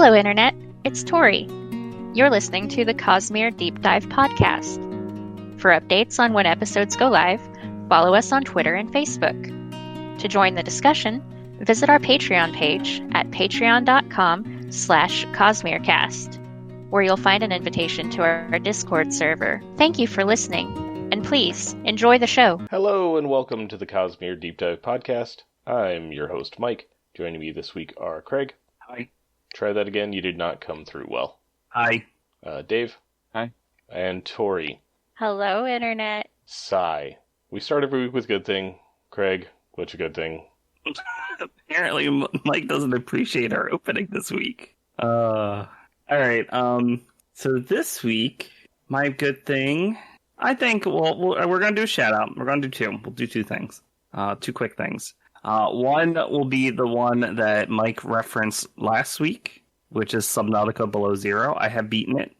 Hello, Internet. It's Tori. You're listening to the Cosmere Deep Dive podcast. For updates on when episodes go live, follow us on Twitter and Facebook. To join the discussion, visit our Patreon page at patreon.com/CosmereCast, where you'll find an invitation to our Discord server. Thank you for listening, and please enjoy the show. Hello, and welcome to the Cosmere Deep Dive podcast. I'm your host, Mike. Joining me this week are Craig. Hi. Try that again. You did not come through well. Hi. Dave. Hi. And Tori. Hello, Internet. Sigh. We start every week with good thing. Craig, what's your good thing? Apparently, Mike doesn't appreciate our opening this week. Alright, so this week, my good thing, I think, we're going to do a shout out. We're going to do two. We'll do two things. Two quick things. One will be the one that Mike referenced last week, which is Subnautica Below Zero. I have beaten it.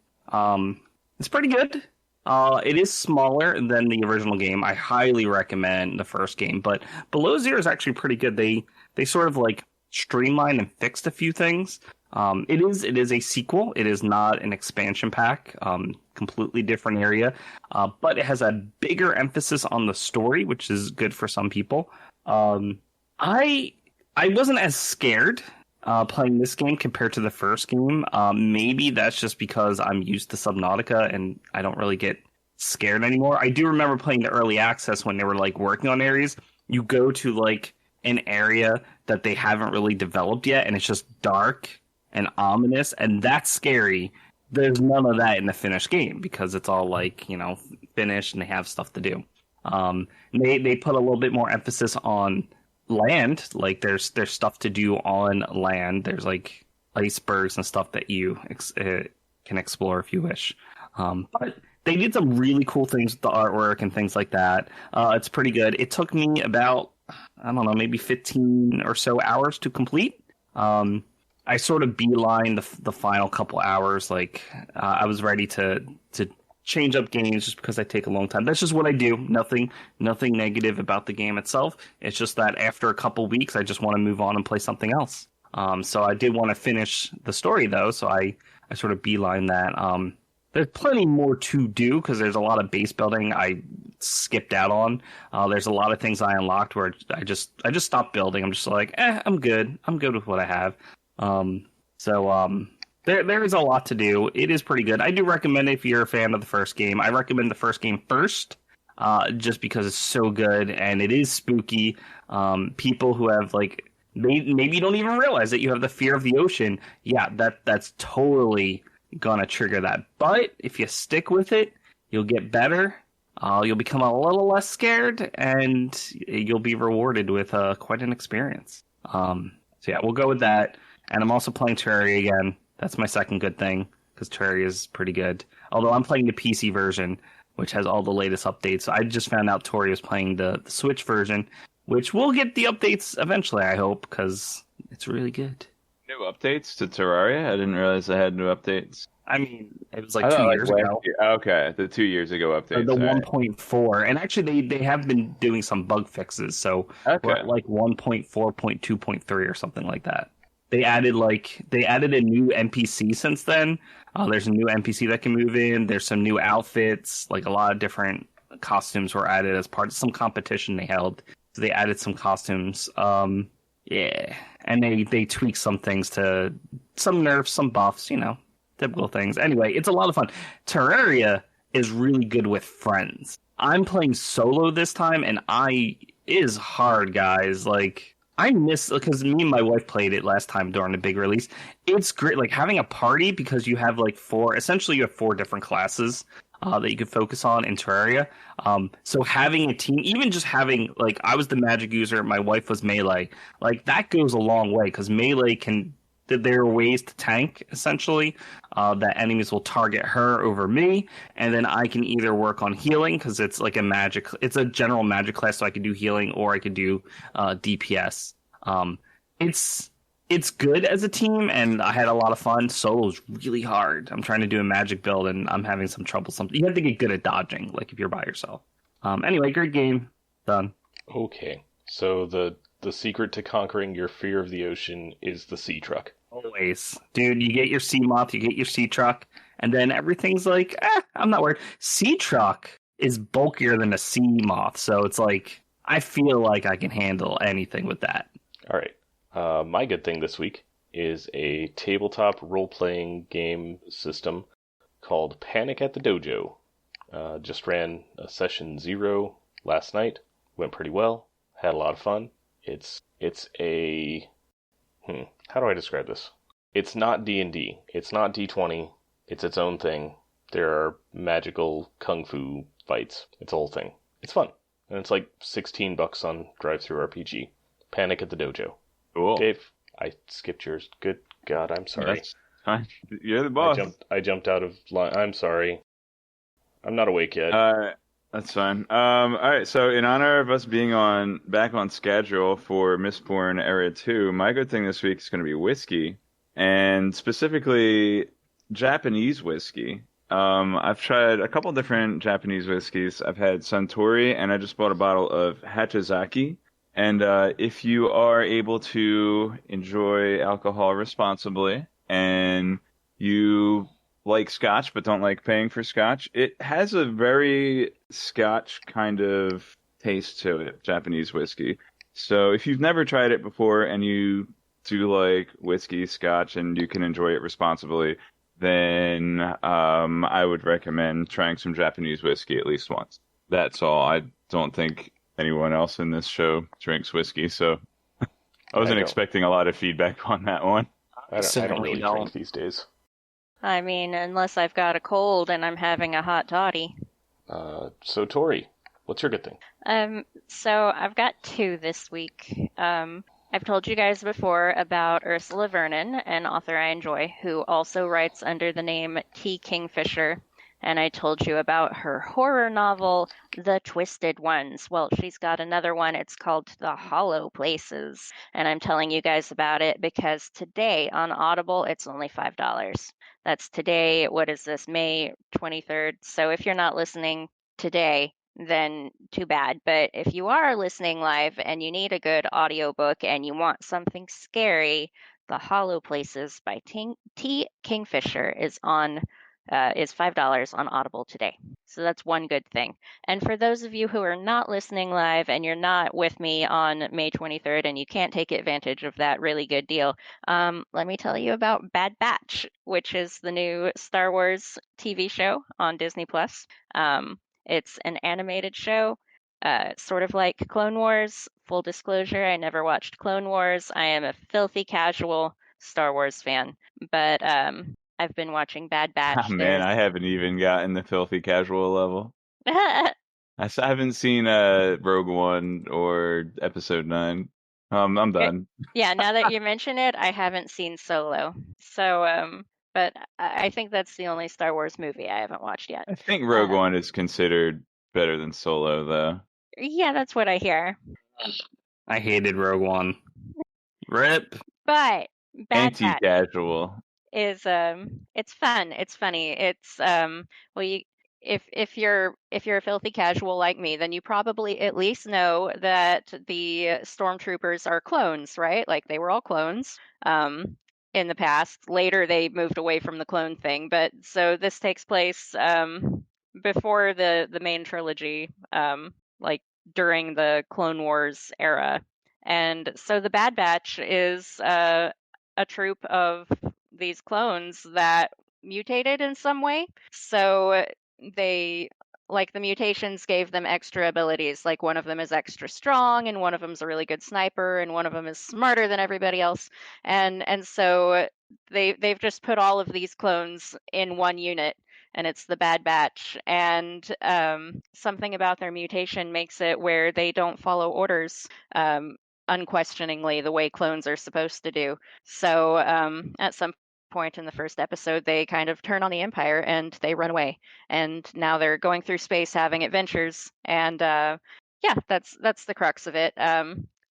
It's pretty good. It is smaller than the original game. I highly recommend the first game, but Below Zero is actually pretty good. They sort of like streamlined and fixed a few things. It is a sequel. It is not an expansion pack. Completely different area, but it has a bigger emphasis on the story, which is good for some people. I wasn't as scared playing this game compared to the first game. Maybe that's just because I'm used to Subnautica and I don't really get scared anymore. I do remember playing the early access when they were like working on areas. You go to like an area that they haven't really developed yet, and it's just dark and ominous, and that's scary. There's none of that in the finished game because it's all like, finished and they have stuff to do. They put a little bit more emphasis on land. Like there's stuff to do on land. There's like icebergs and stuff that you can explore if you wish. But they did some really cool things with the artwork and things like that. It's pretty good. It took me about, I don't know, maybe 15 or so hours to complete. I sort of beeline the final couple hours. Like I was ready to change up games just because I take a long time. That's just what I do. Nothing negative about the game itself. It's just that after a couple weeks, I just want to move on and play something else. So I did want to finish the story though, so I sort of beeline that. There's plenty more to do because there's a lot of base building I skipped out on. There's a lot of things I unlocked where I just stopped building. I'm just like, I'm good. I'm good with what I have. There is a lot to do. It is pretty good. I do recommend it if you're a fan of the first game. I recommend the first game first, just because it's so good and it is spooky. People who have like maybe don't even realize that you have the fear of the ocean. Yeah, that's totally gonna trigger that. But if you stick with it, you'll get better. You'll become a little less scared, and you'll be rewarded with quite an experience. So yeah, we'll go with that. And I'm also playing Terraria again. That's my second good thing, because Terraria is pretty good. Although I'm playing the PC version, which has all the latest updates. I just found out Tori is playing the Switch version, which will get the updates eventually, I hope, because it's really good. New updates to Terraria? I didn't realize I had new updates. I mean, it was like 2 years ago. Okay, the 2 years ago updates. The 1.4. And actually, they have been doing some bug fixes, so we're at like 1.4.2.3 or something like that. They added a new NPC since then. There's a new NPC that can move in. There's some new outfits. Like a lot of different costumes were added as part of some competition they held. So they added some costumes. Yeah, and they tweaked some things to some nerfs, some buffs. Typical things. Anyway, it's a lot of fun. Terraria is really good with friends. I'm playing solo this time, and it is hard, guys. Like, I miss, because me and my wife played it last time during the big release. It's great, like having a party, because you have like four different classes that you can focus on in Terraria. So having a team, even just having, like, I was the magic user, my wife was melee. Like, that goes a long way, because melee there are ways to tank, essentially, that enemies will target her over me, and then I can either work on healing, because it's like it's a general magic class, so I can do healing, or I could do DPS. It's good as a team, and I had a lot of fun. Solo's really hard. I'm trying to do a magic build, and I'm having some trouble. You have to get good at dodging, like if you're by yourself. Anyway, great game. Done. Okay, so the secret to conquering your fear of the ocean is the sea truck. Always. Dude, you get your sea moth, you get your sea truck, and then everything's like, I'm not worried. Sea truck is bulkier than a sea moth, so it's like, I feel like I can handle anything with that. All right. My good thing this week is a tabletop role-playing game system called Panic at the Dojo. Just ran a session 0 last night. Went pretty well. Had a lot of fun. It's a how do I describe this? It's not D&D. It's not D20. It's its own thing. There are magical kung fu fights. It's a whole thing. It's fun. And it's like $16 on Drive-Thru RPG. Panic at the Dojo. Cool. Dave, I skipped yours. Good God, I'm sorry. That's fine. You're the boss. I jumped out of line. I'm sorry. I'm not awake yet. That's fine. All right. So, in honor of us being back on schedule for Mistborn Area 2, my good thing this week is going to be whiskey, and specifically Japanese whiskey. I've tried a couple different Japanese whiskeys. I've had Suntory, and I just bought a bottle of Hachizaki. And if you are able to enjoy alcohol responsibly, and you like scotch but don't like paying for scotch, it has a very scotch kind of taste to it, Japanese whiskey. So if you've never tried it before and you do like whiskey, scotch, and you can enjoy it responsibly, then I would recommend trying some Japanese whiskey at least once. That's all. I don't think anyone else in this show drinks whiskey, so I wasn't expecting a lot of feedback on that one. I don't really drink these days. I mean, unless I've got a cold and I'm having a hot toddy. So Tori, what's your good thing? So I've got 2 this week. I've told you guys before about Ursula Vernon, an author I enjoy, who also writes under the name T. Kingfisher. And I told you about her horror novel, The Twisted Ones. Well, she's got another one. It's called The Hollow Places. And I'm telling you guys about it because today on Audible, it's only $5. That's today. What is this? May 23rd. So if you're not listening today, then too bad. But if you are listening live and you need a good audiobook and you want something scary, The Hollow Places by T. Kingfisher is $5 on Audible today. So that's one good thing. And for those of you who are not listening live and you're not with me on May 23rd and you can't take advantage of that really good deal, let me tell you about Bad Batch, which is the new Star Wars TV show on Disney+. It's an animated show, sort of like Clone Wars. Full disclosure, I never watched Clone Wars. I am a filthy casual Star Wars fan, but I've been watching Bad Batch. Oh, man, I haven't even gotten the filthy casual level. I haven't seen Rogue One or Episode 9. I'm done. Yeah, now that you mention it, I haven't seen Solo. So, but I think that's the only Star Wars movie I haven't watched yet. I think Rogue One is considered better than Solo, though. Yeah, that's what I hear. I hated Rogue One. Rip. But Bad Batch Anti-casual is it's fun. It's funny. It's well, if you're a filthy casual like me, then you probably at least know that the stormtroopers are clones, right? Like they were all clones in the past. Later they moved away from the clone thing, but so this takes place before the main trilogy, like during the Clone Wars era. And so the Bad Batch is a troop of these clones that mutated in some way. So they, like, the mutations gave them extra abilities. Like one of them is extra strong, and one of them's a really good sniper, and one of them is smarter than everybody else. And so they've just put all of these clones in one unit, and it's the Bad Batch. And something about their mutation makes it where they don't follow orders unquestioningly the way clones are supposed to do. So at some point in the first episode, they kind of turn on the Empire and they run away. And now they're going through space having adventures. And yeah, that's the crux of it.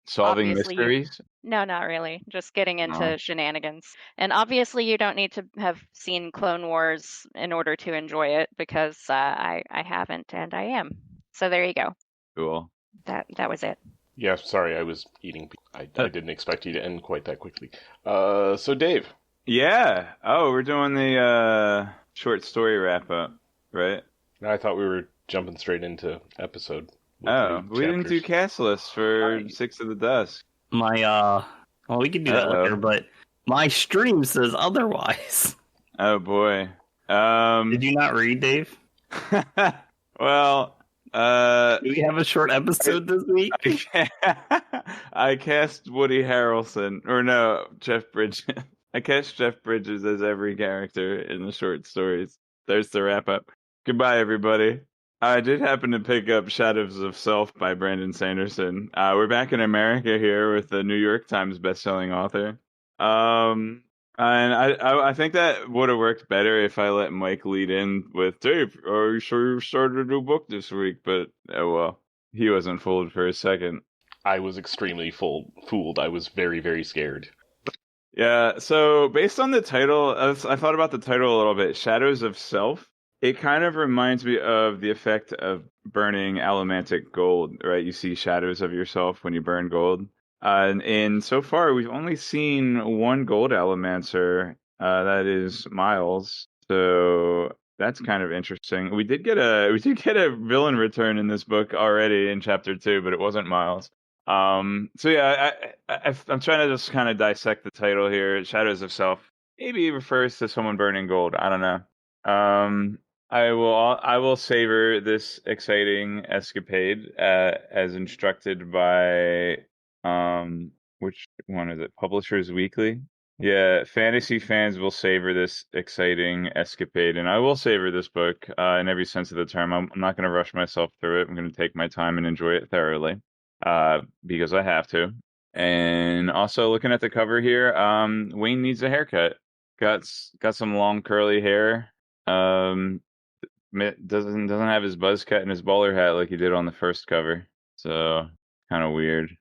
solving mysteries. No, not really. Just getting into shenanigans. And obviously, you don't need to have seen Clone Wars in order to enjoy it, because I haven't, and I am. So there you go. Cool. That was it. Yeah, sorry, I was eating. I didn't expect you to end quite that quickly. So Dave, Yeah. Oh, we're doing the short story wrap up, right? I thought we were jumping straight into episode with Oh, new we didn't do chapters. cast lists for Six of the Dusk. My well, we can do that Uh-oh. later, but my stream says otherwise. Oh boy. Did you not read, Dave? Well, Do we have a short episode this week? I cast Woody Harrelson, or no, Jeff Bridges. I cast Jeff Bridges as every character in the short stories. There's the wrap up. Goodbye, everybody. I did happen to pick up Shadows of Self by Brandon Sanderson. We're back in America here with the New York Times bestselling author. And I think that would have worked better if I let Mike lead in with, Dave, are you sure you started a new book this week? But, oh well, he wasn't fooled for a second. I was extremely fooled. I was very, very scared. Yeah, so based on the title, I thought about the title a little bit, Shadows of Self. It kind of reminds me of the effect of burning allomantic gold, right? You see shadows of yourself when you burn gold. And so far, we've only seen one gold allomancer, that is Miles. So that's kind of interesting. We did get a villain return in this book already in chapter 2, but it wasn't Miles. So yeah, I'm trying to just kind of dissect the title here. Shadows of Self maybe refers to someone burning gold. I don't know. I will savor this exciting escapade as instructed by which one is it? Publishers Weekly. Yeah, fantasy fans will savor this exciting escapade, and I will savor this book in every sense of the term. I'm not going to rush myself through it. I'm going to take my time and enjoy it thoroughly because I have to. And also looking at the cover here, Wayne needs a haircut. Got some long curly hair. Doesn't have his buzz cut and his bowler hat like he did on the first cover. So kind of weird.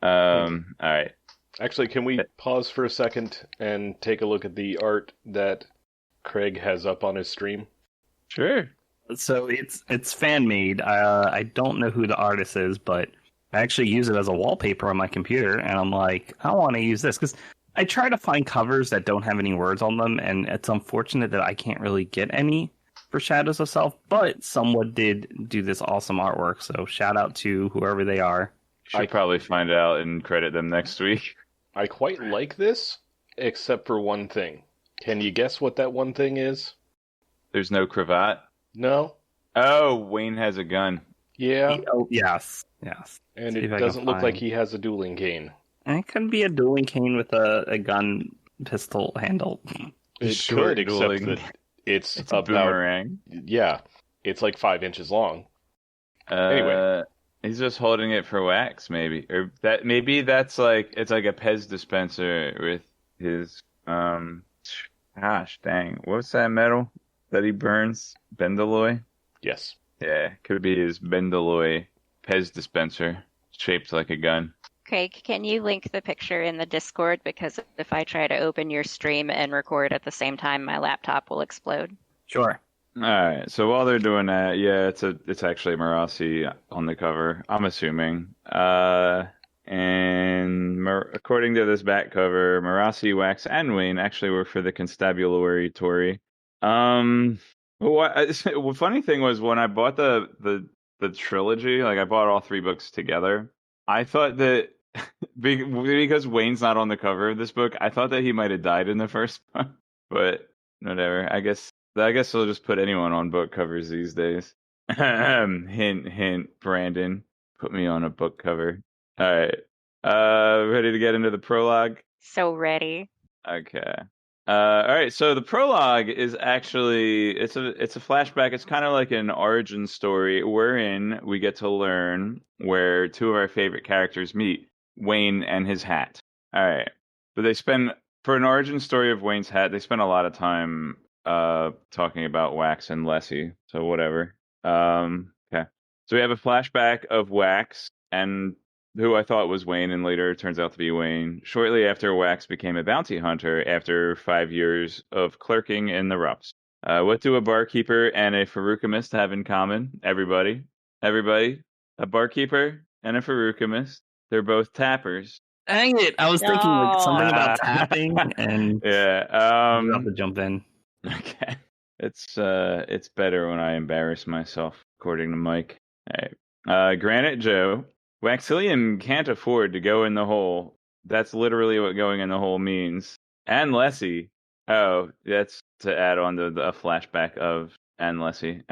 All right. Actually, can we pause for a second and take a look at the art that Craig has up on his stream? Sure. So it's fan made. I don't know who the artist is, but I actually use it as a wallpaper on my computer, and I'm like, I want to use this because I try to find covers that don't have any words on them, and it's unfortunate that I can't really get any for Shadows of Self, but someone did do this awesome artwork, so shout out to whoever they are. Should probably find out and credit them next week. I quite like this, except for one thing. Can you guess what that one thing is? There's no cravat? No? Oh, Wayne has a gun. Yeah. Oh, yes. And it doesn't look like he has a dueling cane. And it could be a dueling cane with a gun pistol handle. It Short could, except dueling. that it's It's a about... boomerang. Yeah. It's like 5 inches long. Anyway. He's just holding it for wax, maybe. Or that's like, it's like a Pez dispenser with his, gosh, dang. What's that metal that he burns? Bendalloy? Yes. Yeah, could be his Bendalloy Pez dispenser shaped like a gun. Craig, can you link the picture in the Discord? Because if I try to open your stream and record at the same time, my laptop will explode. Sure. All right. So while they're doing that, yeah, it's actually Marasi on the cover, I'm assuming. According to this back cover, Marasi, Wax, and Wayne actually were for the Constabulary Tory. The funny thing was when I bought the trilogy, like I bought all 3 books together, I thought that because Wayne's not on the cover of this book, I thought that he might have died in the first one. But whatever. I guess they'll just put anyone on book covers these days. Hint, hint, Brandon. Put me on a book cover. All right. Ready to get into the prologue? So ready. Okay. All right. So the prologue is actually it's a flashback. It's kind of like an origin story wherein we get to learn where 2 of our favorite characters meet, Wayne and his hat. All right. But for an origin story of Wayne's hat, they spend a lot of time talking about Wax and Lessie. So whatever. Okay. So we have a flashback of Wax and who I thought was Wayne and later turns out to be Wayne, shortly after Wax became a bounty hunter after 5 years of clerking in the Rups. What do a barkeeper and a Farukamist have in common? Everybody? A barkeeper and a Farukamus. They're both tappers. Dang it! I was thinking like something about tapping, and Yeah. you have to jump in. Okay. It's better when I embarrass myself, according to Mike. All right. Granite Joe. Waxillium can't afford to go in the hole. That's literally what going in the hole means. And Lessie. Oh, that's to add on to a flashback of Anne Lessie.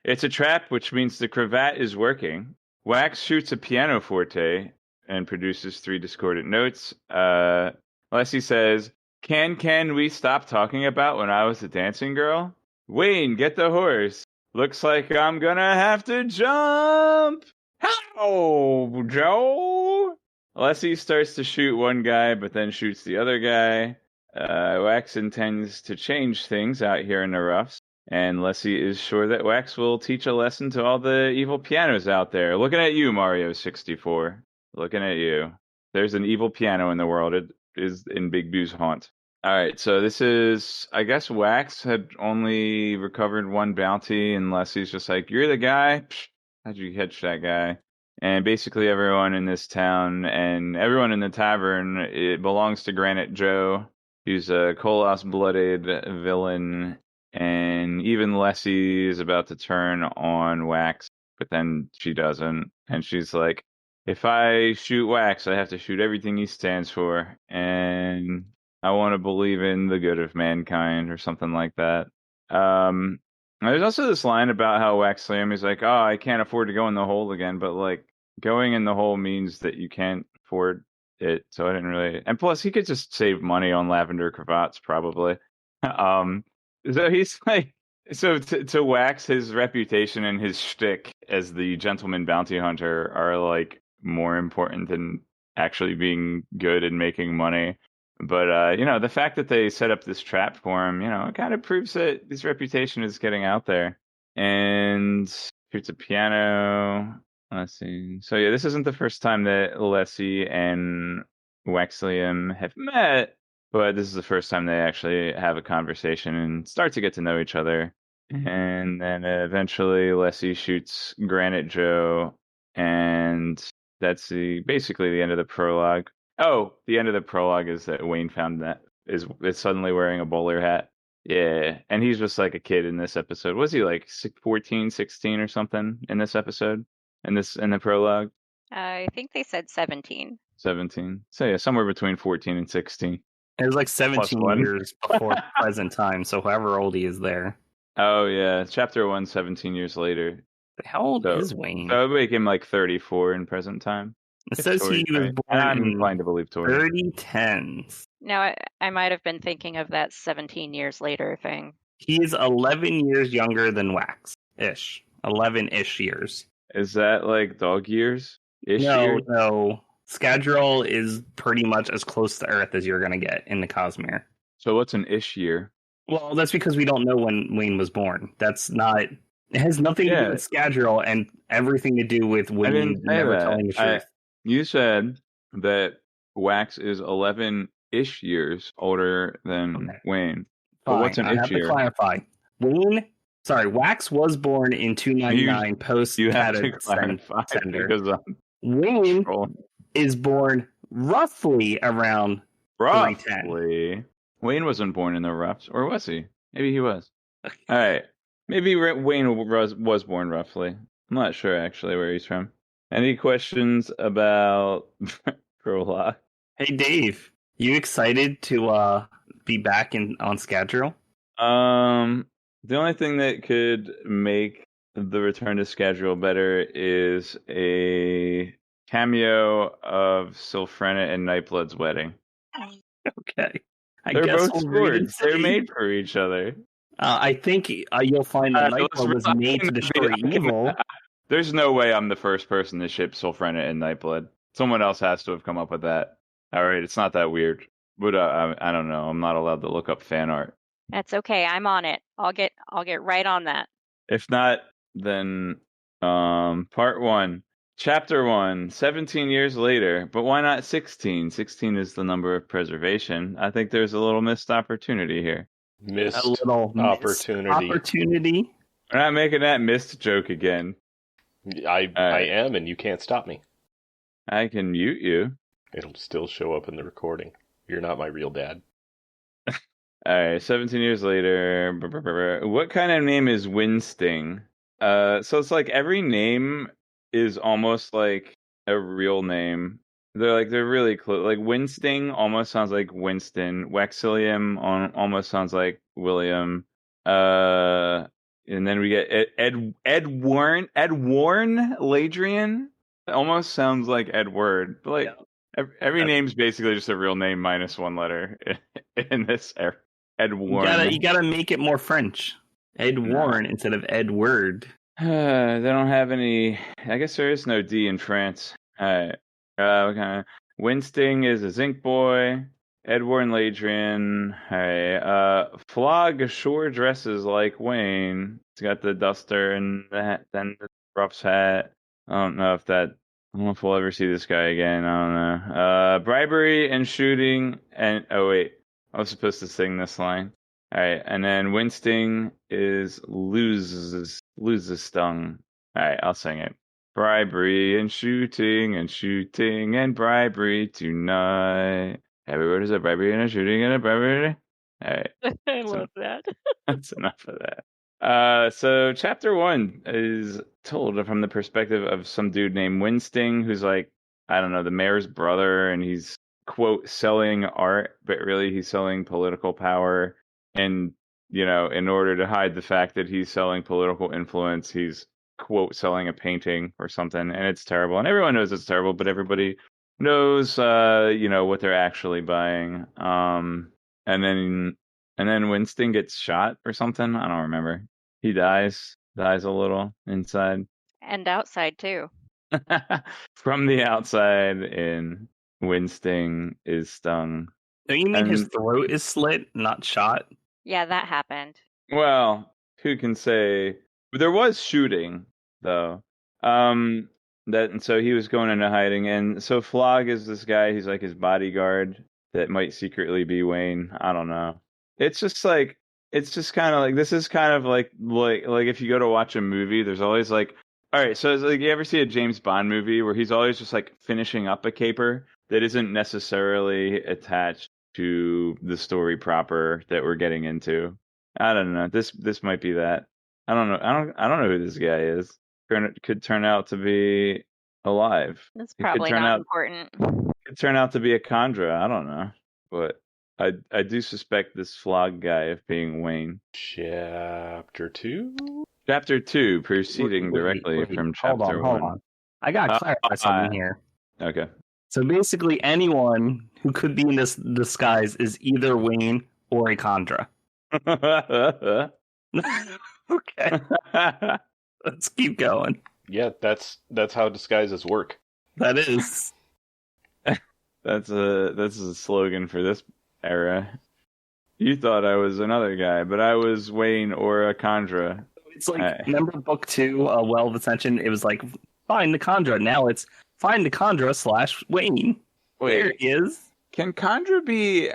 It's a trap, which means the cravat is working. Wax shoots a pianoforte and produces 3 discordant notes. Lessie says, Can we stop talking about when I was a dancing girl? Wayne, get the horse. Looks like I'm gonna have to jump. How, Joe? Lessie starts to shoot one guy, but then shoots the other guy. Wax intends to change things out here in the roughs, and Lessie is sure that Wax will teach a lesson to all the evil pianos out there. Looking at you, Mario 64. Looking at you. There's an evil piano in the world. It is in Big Boo's haunt. All right, so this is, I guess Wax had only recovered 1 bounty, and Leslie's just like, you're the guy? Psh, how'd you catch that guy? And basically everyone in this town and everyone in the tavern, it belongs to Granite Joe. He's a Koloss-blooded villain, and even Lessie is about to turn on Wax, but then she doesn't. And she's like, if I shoot Wax, I have to shoot everything he stands for, and I want to believe in the good of mankind, or something like that. There's also this line about how Waxillium is like, oh, I can't afford to go in the hole again, but like going in the hole means that you can't afford it, so I didn't really. And plus, he could just save money on lavender cravats, probably. So he's like, so to Wax, his reputation and his shtick as the gentleman bounty hunter are like more important than actually being good and making money. But the fact that they set up this trap for him, it kind of proves that his reputation is getting out there. And here's a piano. Let's see. So yeah, this isn't the first time that Lessie and Waxillium have met, but this is the first time they actually have a conversation and start to get to know each other. And then eventually Lessie shoots Granite Joe, and that's basically the end of the prologue. Oh, the end of the prologue is that Wayne found that is suddenly wearing a bowler hat. Yeah, and he's just like a kid in this episode. Was he like 14, 16 or something in this episode? In the prologue? I think they said 17. 17. So yeah, somewhere between 14 and 16. It was like 17 years before present time, so however old he is there. Oh yeah, chapter 1, 17 years later. How old is Wayne? So it would make him like 34 in present time. It says he was born I'm inclined to believe Tori. 3010s. No, I might have been thinking of that 17 years later thing. He's 11 years younger than Wax-ish. 11-ish years. Is that like dog years? No. Scadrial is pretty much as close to Earth as you're going to get in the Cosmere. So what's an ish year? Well, that's because we don't know when Wayne was born. That's not... It has nothing to do with Scadrial and everything to do with Wayne never telling the truth. You said that Wax is 11-ish years older than Wayne. But what's an ish year? To clarify. Wax was born in 299 post. You have to clarify because Wayne is born roughly around 310. Wayne wasn't born in the roughs, or was he? Maybe he was. All right. Maybe Wayne was born roughly. I'm not sure actually where he's from. Any questions about Prologue? Hey Dave, you excited to be back on Scadrial? The only thing that could make the return to Scadrial better is a cameo of Sylphrena and Nightblood's wedding. Okay. They're both swords. They're made for each other. I think you'll find that Nightblood was made to destroy evil. There's no way I'm the first person to ship Sylphrena and Nightblood. Someone else has to have come up with that. All right, it's not that weird. But I don't know. I'm not allowed to look up fan art. That's okay. I'm on it. I'll get right on that. If not, then part 1, chapter 1, 17 years later. But why not 16? 16 is the number of preservation. I think there's a little missed opportunity here. Missed opportunity. We're not making that missed joke again. I am, and you can't stop me. I can mute you. It'll still show up in the recording. You're not my real dad. Alright, 17 years later. What kind of name is Winsting? So it's like every name is almost like a real name. They're really close. Like Winsting almost sounds like Winston. Waxilium almost sounds like William. And then we get Ed Warren Ladrian. It almost sounds like Edward. But like every name's basically just a real name minus one letter in this era. Ed Warren. You gotta make it more French. Ed Warren instead of Edward. They don't have any. I guess there is no D in France. Alright. Winsting is a zinc boy. Edward and Ladrian. Flog sure dresses like Wayne. He's got the duster and then the Ruff's hat. I don't know if we'll ever see this guy again. I don't know. Bribery and shooting and I was supposed to sing this line. Alright, and then Winsting is loses stung. Alright, I'll sing it. Bribery and shooting and bribery tonight. Every word is a bribery and a shooting and a bribery. Alright. I love that. That's enough of that. So chapter 1 is told from the perspective of some dude named Winsting, who's like, I don't know, the mayor's brother, and he's, quote, selling art, but really he's selling political power. And, you know, in order to hide the fact that he's selling political influence, he's, quote, selling a painting or something. And it's terrible. And everyone knows it's terrible, but everybody knows, what they're actually buying. And then Winston gets shot or something. I don't remember. He dies a little inside. And outside, too. From the outside in, Winsting is stung. Don't you mean his throat is slit, not shot? Yeah, that happened. Well, who can say? There was shooting, though. And so he was going into hiding, and so Flog is this guy. He's like his bodyguard that might secretly be Wayne. I don't know. It's just kind of like this is kind of like if you go to watch a movie, there's always like, all right. So it's like, you ever see a James Bond movie where he's always just like finishing up a caper that isn't necessarily attached to the story proper that we're getting into. I don't know. This might be that. I don't know. I don't know who this guy is. Could turn out to be alive. That's probably not important. Could turn out to be a Kandra. I don't know. But I do suspect this Flog guy of being Wayne. Chapter 2? Chapter 2, proceeding directly from chapter 1. Hold on. I gotta clarify something here. Okay. So basically, anyone who could be in this disguise is either Wayne or a Kandra. Okay. Let's keep going. Yeah, that's how disguises work. That is. That's a slogan for this era. You thought I was another guy, but I was Wayne or a Kandra. It's like, remember book 2, Well of Ascension? It was like, find the Kandra. Now it's find the Kandra / Wayne. Wait, there he is. Can Kandra be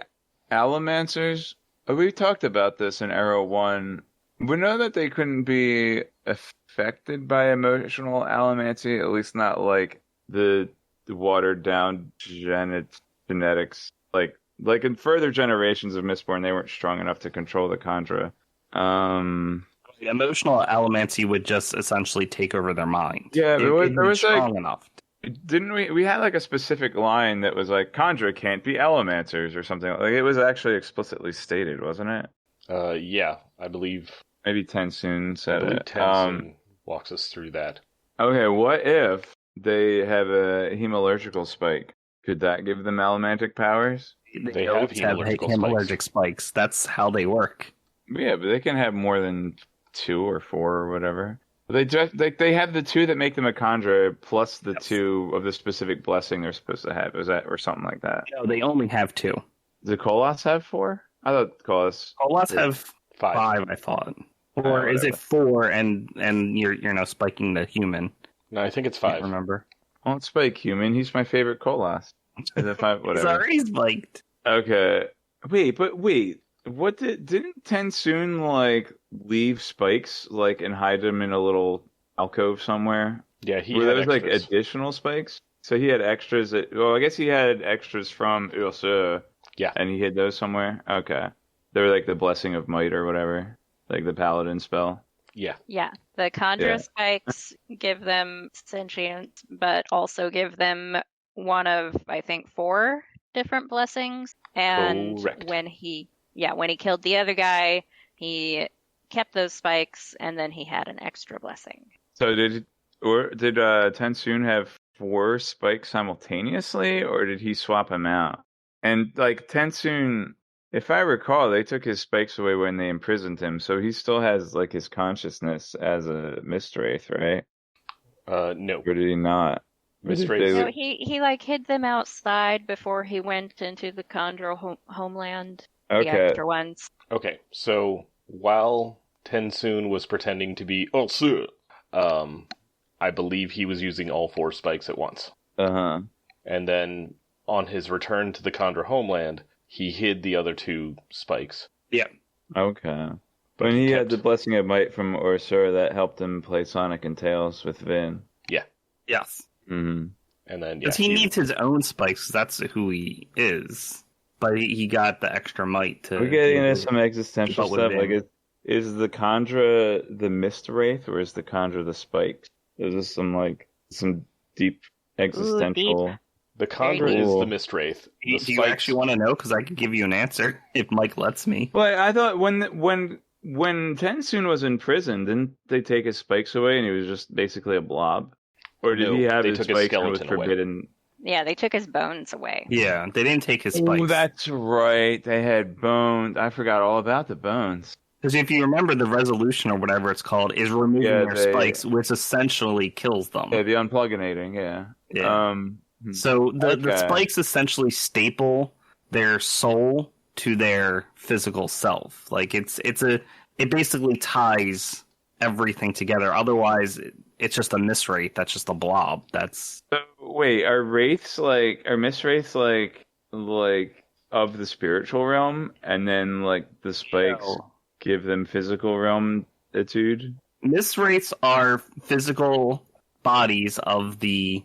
Allomancers? We talked about this in Era 1. We know that they couldn't be affected by emotional allomancy, at least not like the watered down genetics. Like in further generations of Mistborn, they weren't strong enough to control the Kandra. Emotional allomancy would just essentially take over their mind. Yeah, there was strong enough. Didn't we had like a specific line that was like Kandra can't be Allomancers or something. Like it was actually explicitly stated, wasn't it? Yeah, I believe maybe TenSoon said it. TenSoon walks us through that. Okay, what if they have a hemalurgical spike? Could that give them allomantic powers? They have hemalurgic spikes. That's how they work. Yeah, but they can have more than 2 or 4 or whatever. They have the 2 that make them a Kandra plus the 2 of the specific blessing they're supposed to have. Is that or something like that? No, they only have 2. Does Koloss have 4? I thought Koloss have 5. I thought. Or is it 4 and you're spiking the human? No, I think it's 5. I can't remember. I won't spike human. He's my favorite Koloss. Is it 5? Whatever. He's already spiked. Okay. Wait. What didn't TenSoon like leave spikes like and hide them in a little alcove somewhere? Yeah, Were those like additional spikes? So he had extras. Well, I guess he had extras from Ursula. Yeah. And he hid those somewhere? Okay. They were like the Blessing of Might or whatever. Like the Paladin spell. Yeah. Yeah, the Conjure Yeah. spikes give them sentience, but also give them one of, I think, 4 different blessings. And Correct. when he killed the other guy, he kept those spikes, and then he had an extra blessing. So did Tensoon have 4 spikes simultaneously, or did he swap them out? And like Tensoon, if I recall, they took his spikes away when they imprisoned him, so he still has like his consciousness as a Mistwraith, right? No. Or did he not? Or did Mistwraith- So they- he like hid them outside before he went into the Condor homeland. The Okay. extra ones. Okay, so while Tensoon was pretending to be Ulsu, I believe he was using all 4 spikes at once. Uh-huh. And then on his return to the Condor homeland, he hid the other 2 spikes. Okay. But When he had kept- the Blessing of Might from Orsura, that helped him play Sonic and Tails with Vin. Yes. Mm-hmm. And then, Because yeah, he needs his own spikes, 'cause that's who he is. But he got the extra might to. We're getting into do- some existential keep up with stuff. Vin. Like, is the Kandra the Mistwraith, or is the Kandra the Spikes? Is this some deep existential? the Condor Very is cool. the Mistwraith. Do The you actually want to know? Because I could give you an answer if Mike lets me. But I thought when Tensoon was in prison, didn't they take his spikes away and he was just basically a blob? Or did No, he have they his took his spikes and was skeleton away. forbidden? Yeah, they took his bones away. Yeah, they didn't take his spikes. Oh, that's right. They had bones. I forgot all about the bones. Because if you remember, the resolution or whatever it's called is removing Yeah, their they- spikes, which essentially kills them. Yeah, the unplugginating. Yeah. Yeah. So the Okay. spikes essentially staple their soul to their physical self. Like it basically ties everything together. Otherwise, it's just a Mistwraith. That's just a blob. That's So, wait, are Mistwraiths like of the spiritual realm, and then like the spikes give them physical realm attitude? Mistwraiths are physical bodies of the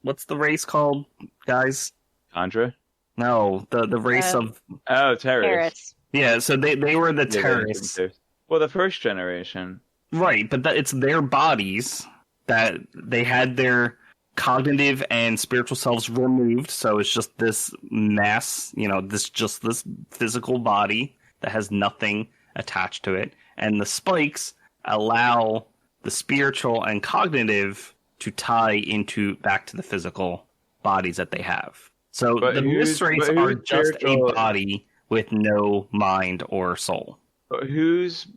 what's the race called, guys? Contra? No, the race of Oh, terrorists. Carrots. yeah. So they were the Yeah, they're terrorists. terrorists. Well, the first generation. Right, but it's their bodies that they had their cognitive and spiritual selves removed, so it's just this mass, this physical body that has nothing attached to it, and the spikes allow the spiritual and cognitive to tie into back to the physical bodies that they have. So But the Mistwraiths but are who's just spiritual- a body with no mind or soul. Whose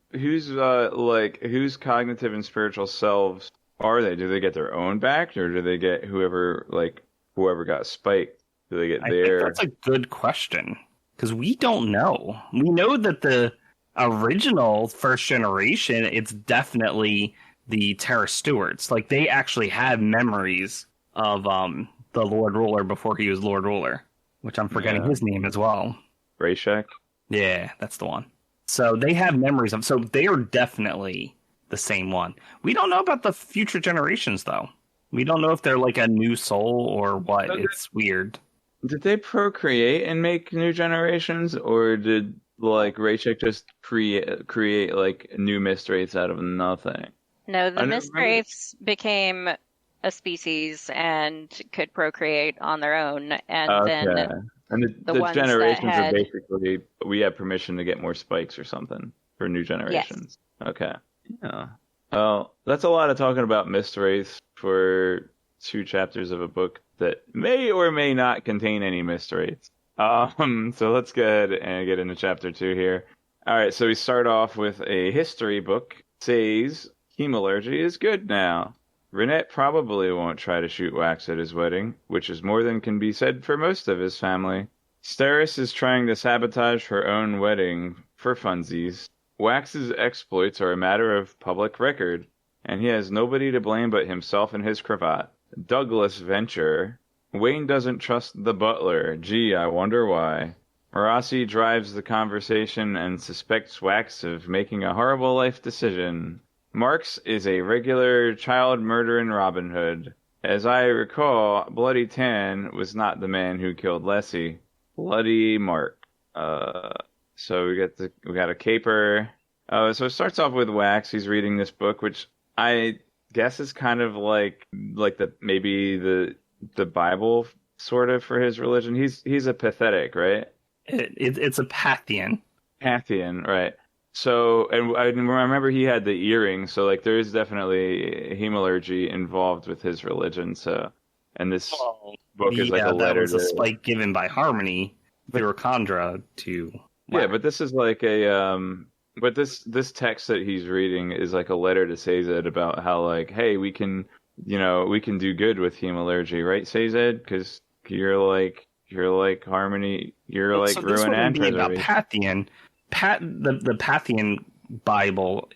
cognitive and spiritual selves are they? Do they get their own back, or do they get whoever got spiked? Do they get I their? think that's a good question because we don't know. We know that the original first generation, it's definitely the Terra Stewards. Like they actually had memories of the Lord Ruler before he was Lord Ruler, which I'm forgetting Yeah. his name as well. Rayshek? Yeah, that's the one. So they have memories of. So they are definitely the same one. We don't know about the future generations though. We don't know if they're like a new soul or what. Okay. It's weird. Did they procreate and make new generations, or did like Rayshek just create like new Mistwraiths out of nothing? No, the I don't remember. Mistwraiths became a species and could procreate on their own, and then And the the ones that generations are had- basically we have permission to get more spikes or something for new generations. Okay. Yeah. Well, that's a lot of talking about Mistwraiths for 2 chapters of a book that may or may not contain any Mistwraiths. So let's go ahead and get into chapter 2 here. All right, so we start off with a history book. Says hemalurgy is good now. Renette probably won't try to shoot Wax at his wedding, which is more than can be said for most of his family. Steris is trying to sabotage her own wedding for funsies. Wax's exploits are a matter of public record, and he has nobody to blame but himself and his cravat. Douglas Venture. Wayne doesn't trust the butler. Gee, I wonder why. Rossi drives the conversation and suspects Wax of making a horrible life decision. Marx is a regular child murdering Robin Hood. As I recall, Bloody Tan was not the man who killed Lessie. Bloody Mark. So we got a caper. So it starts off with Wax. He's reading this book, which I guess is kind of like the Bible sort of for his religion. He's a pathetic, right? It's a Pathian. Pathian, right? So, and I remember he had the earring, so like there is definitely hemalurgy involved with his religion. So, and this book is like a letter. That was a spike given by Harmony, Virukandra to. Yeah, but this is like but this text that he's reading is like a letter to Sazed about how like, hey, we can do good with hemalurgy, right, Sazed? Because you're like Harmony, you're like ruin and preservation. About Pathian. The Pathian Bible,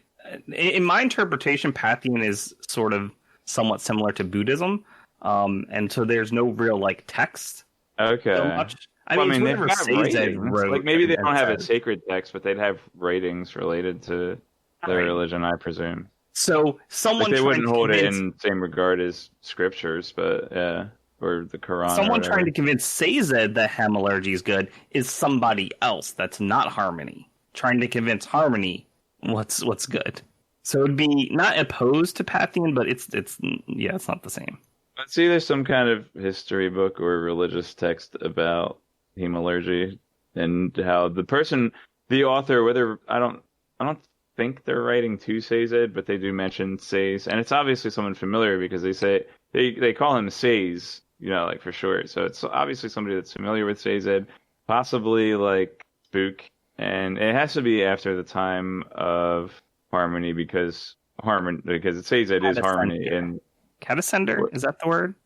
in my interpretation, Pathian is sort of somewhat similar to Buddhism, and so there's no real like text. Okay. So much. I mean they've got ratings. Like maybe they don't have a sacred text, but they'd have ratings related to their religion, I presume. So someone they wouldn't hold it in the same regard as scriptures, but yeah. Or the Quran. Someone trying to convince Sazed that hemalurgy is good is somebody else that's not Harmony. Trying to convince Harmony what's good. So it'd be not opposed to Pathian, but it's not the same. It's either some kind of history book or religious text about hemalurgy and how the author, whether I don't think they're writing to Sazed, but they do mention Saze, and it's obviously someone familiar because they say they call him Saze. Like for short. So it's obviously somebody that's familiar with Sazed, possibly like Spook, and it has to be after the time of Harmony because Sazed is Harmony and Catacender, is that the word?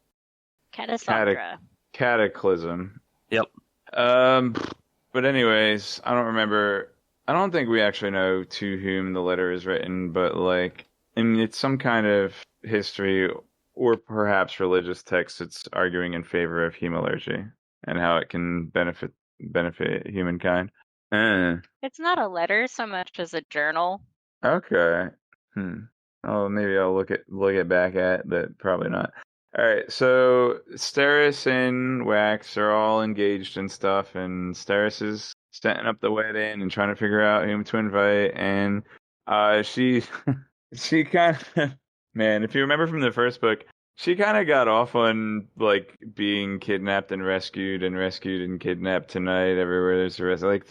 Catasandra. Cataclysm. Yep. But anyways, I don't remember. I don't think we actually know to whom the letter is written, but like, it's some kind of history. Or perhaps religious text that's arguing in favor of hemalurgy and how it can benefit humankind. It's not a letter so much as a journal. Okay. Oh, maybe I'll look it back at, but probably not. All right. So Steris and Wax are all engaged in stuff, and Steris is setting up the wedding and trying to figure out whom to invite, and she kind of. Man, if you remember from the first book, she kind of got off on like being kidnapped and rescued and kidnapped tonight. Everywhere there's a rest. Like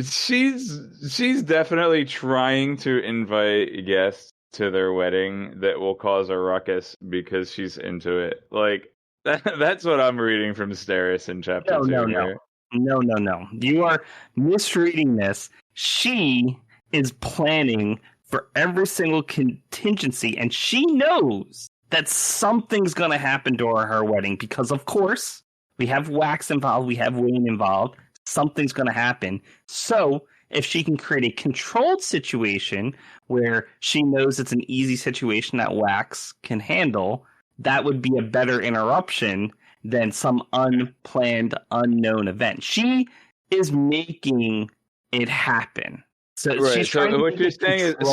she's definitely trying to invite guests to their wedding that will cause a ruckus because she's into it. Like that's what I'm reading from Steris in chapter 2. No. You are misreading this. She is planning for every single contingency, and she knows that something's going to happen during her wedding because, of course, we have Wax involved, we have Wayne involved. Something's going to happen. So, if she can create a controlled situation where she knows it's an easy situation that Wax can handle, that would be a better interruption than some unplanned, unknown event. She is making it happen. So right. So what you're saying is, if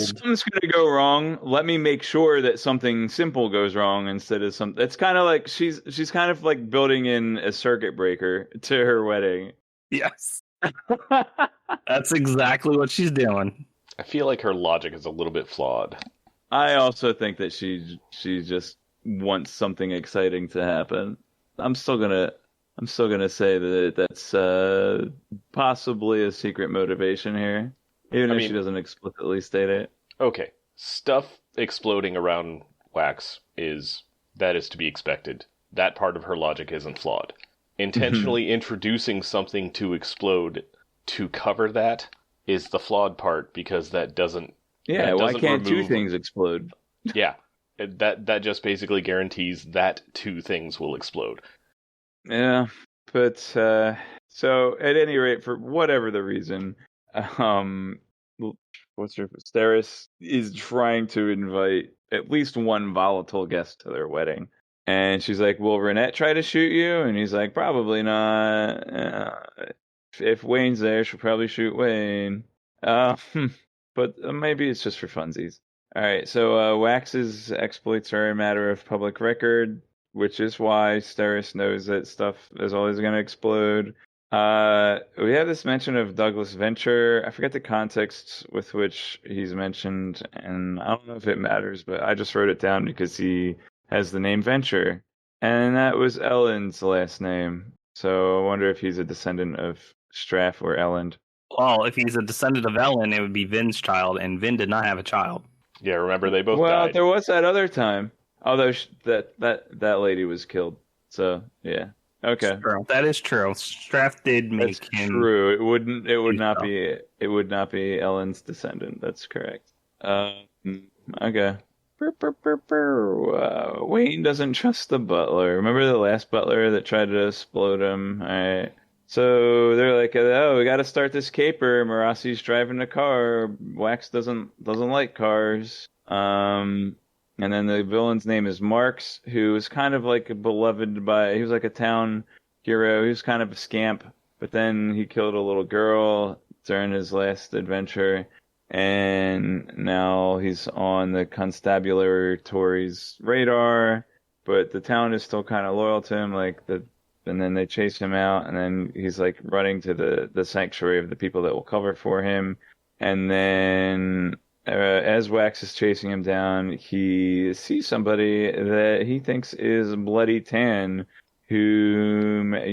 something's going to go wrong, let me make sure that something simple goes wrong instead of something. It's kind of like she's kind of like building in a circuit breaker to her wedding. Yes, that's exactly what she's doing. I feel like her logic is a little bit flawed. I also think that she just wants something exciting to happen. I'm still gonna say that that's possibly a secret motivation here, even if she doesn't explicitly state it. Okay, stuff exploding around Wax is to be expected. That part of her logic isn't flawed. Intentionally introducing something to explode to cover that is the flawed part because that doesn't. Yeah, why can't two things explode? Yeah, that just basically guarantees that two things will explode. Yeah, but so at any rate, for whatever the reason, Steris is trying to invite at least one volatile guest to their wedding, and she's like, "Will Renette try to shoot you?" And he's like, "Probably not. If Wayne's there, she'll probably shoot Wayne. But maybe it's just for funsies." All right, so Wax's exploits are a matter of public record, which is why Steris knows that stuff is always going to explode. We have this mention of Douglas Venture. I forget the context with which he's mentioned, and I don't know if it matters, but I just wrote it down because he has the name Venture, and that was Elend's last name. So I wonder if he's a descendant of Straff or Elend. Well, if he's a descendant of Elend, it would be Vin's child, and Vin did not have a child. Yeah, remember they both Well, died. there was that other time, although that lady was killed. So yeah, okay. True. That is true. Straff did make That's him. true. It would not so. be Ellen's descendant. That's correct. Okay. Wayne doesn't trust the butler. Remember the last butler that tried to explode him? All right. So they're like, oh, we got to start this caper. Marassi's driving the car. Wax doesn't like cars. And then the villain's name is Marks, who is kind of like beloved he was like a town hero. He was kind of a scamp, but then he killed a little girl during his last adventure, and now he's on the constabulary's radar, but the town is still kind of loyal to him, and then they chase him out, and then he's like running to the sanctuary of the people that will cover for him, and then as Wax is chasing him down, he sees somebody that he thinks is Bloody Tan, whom if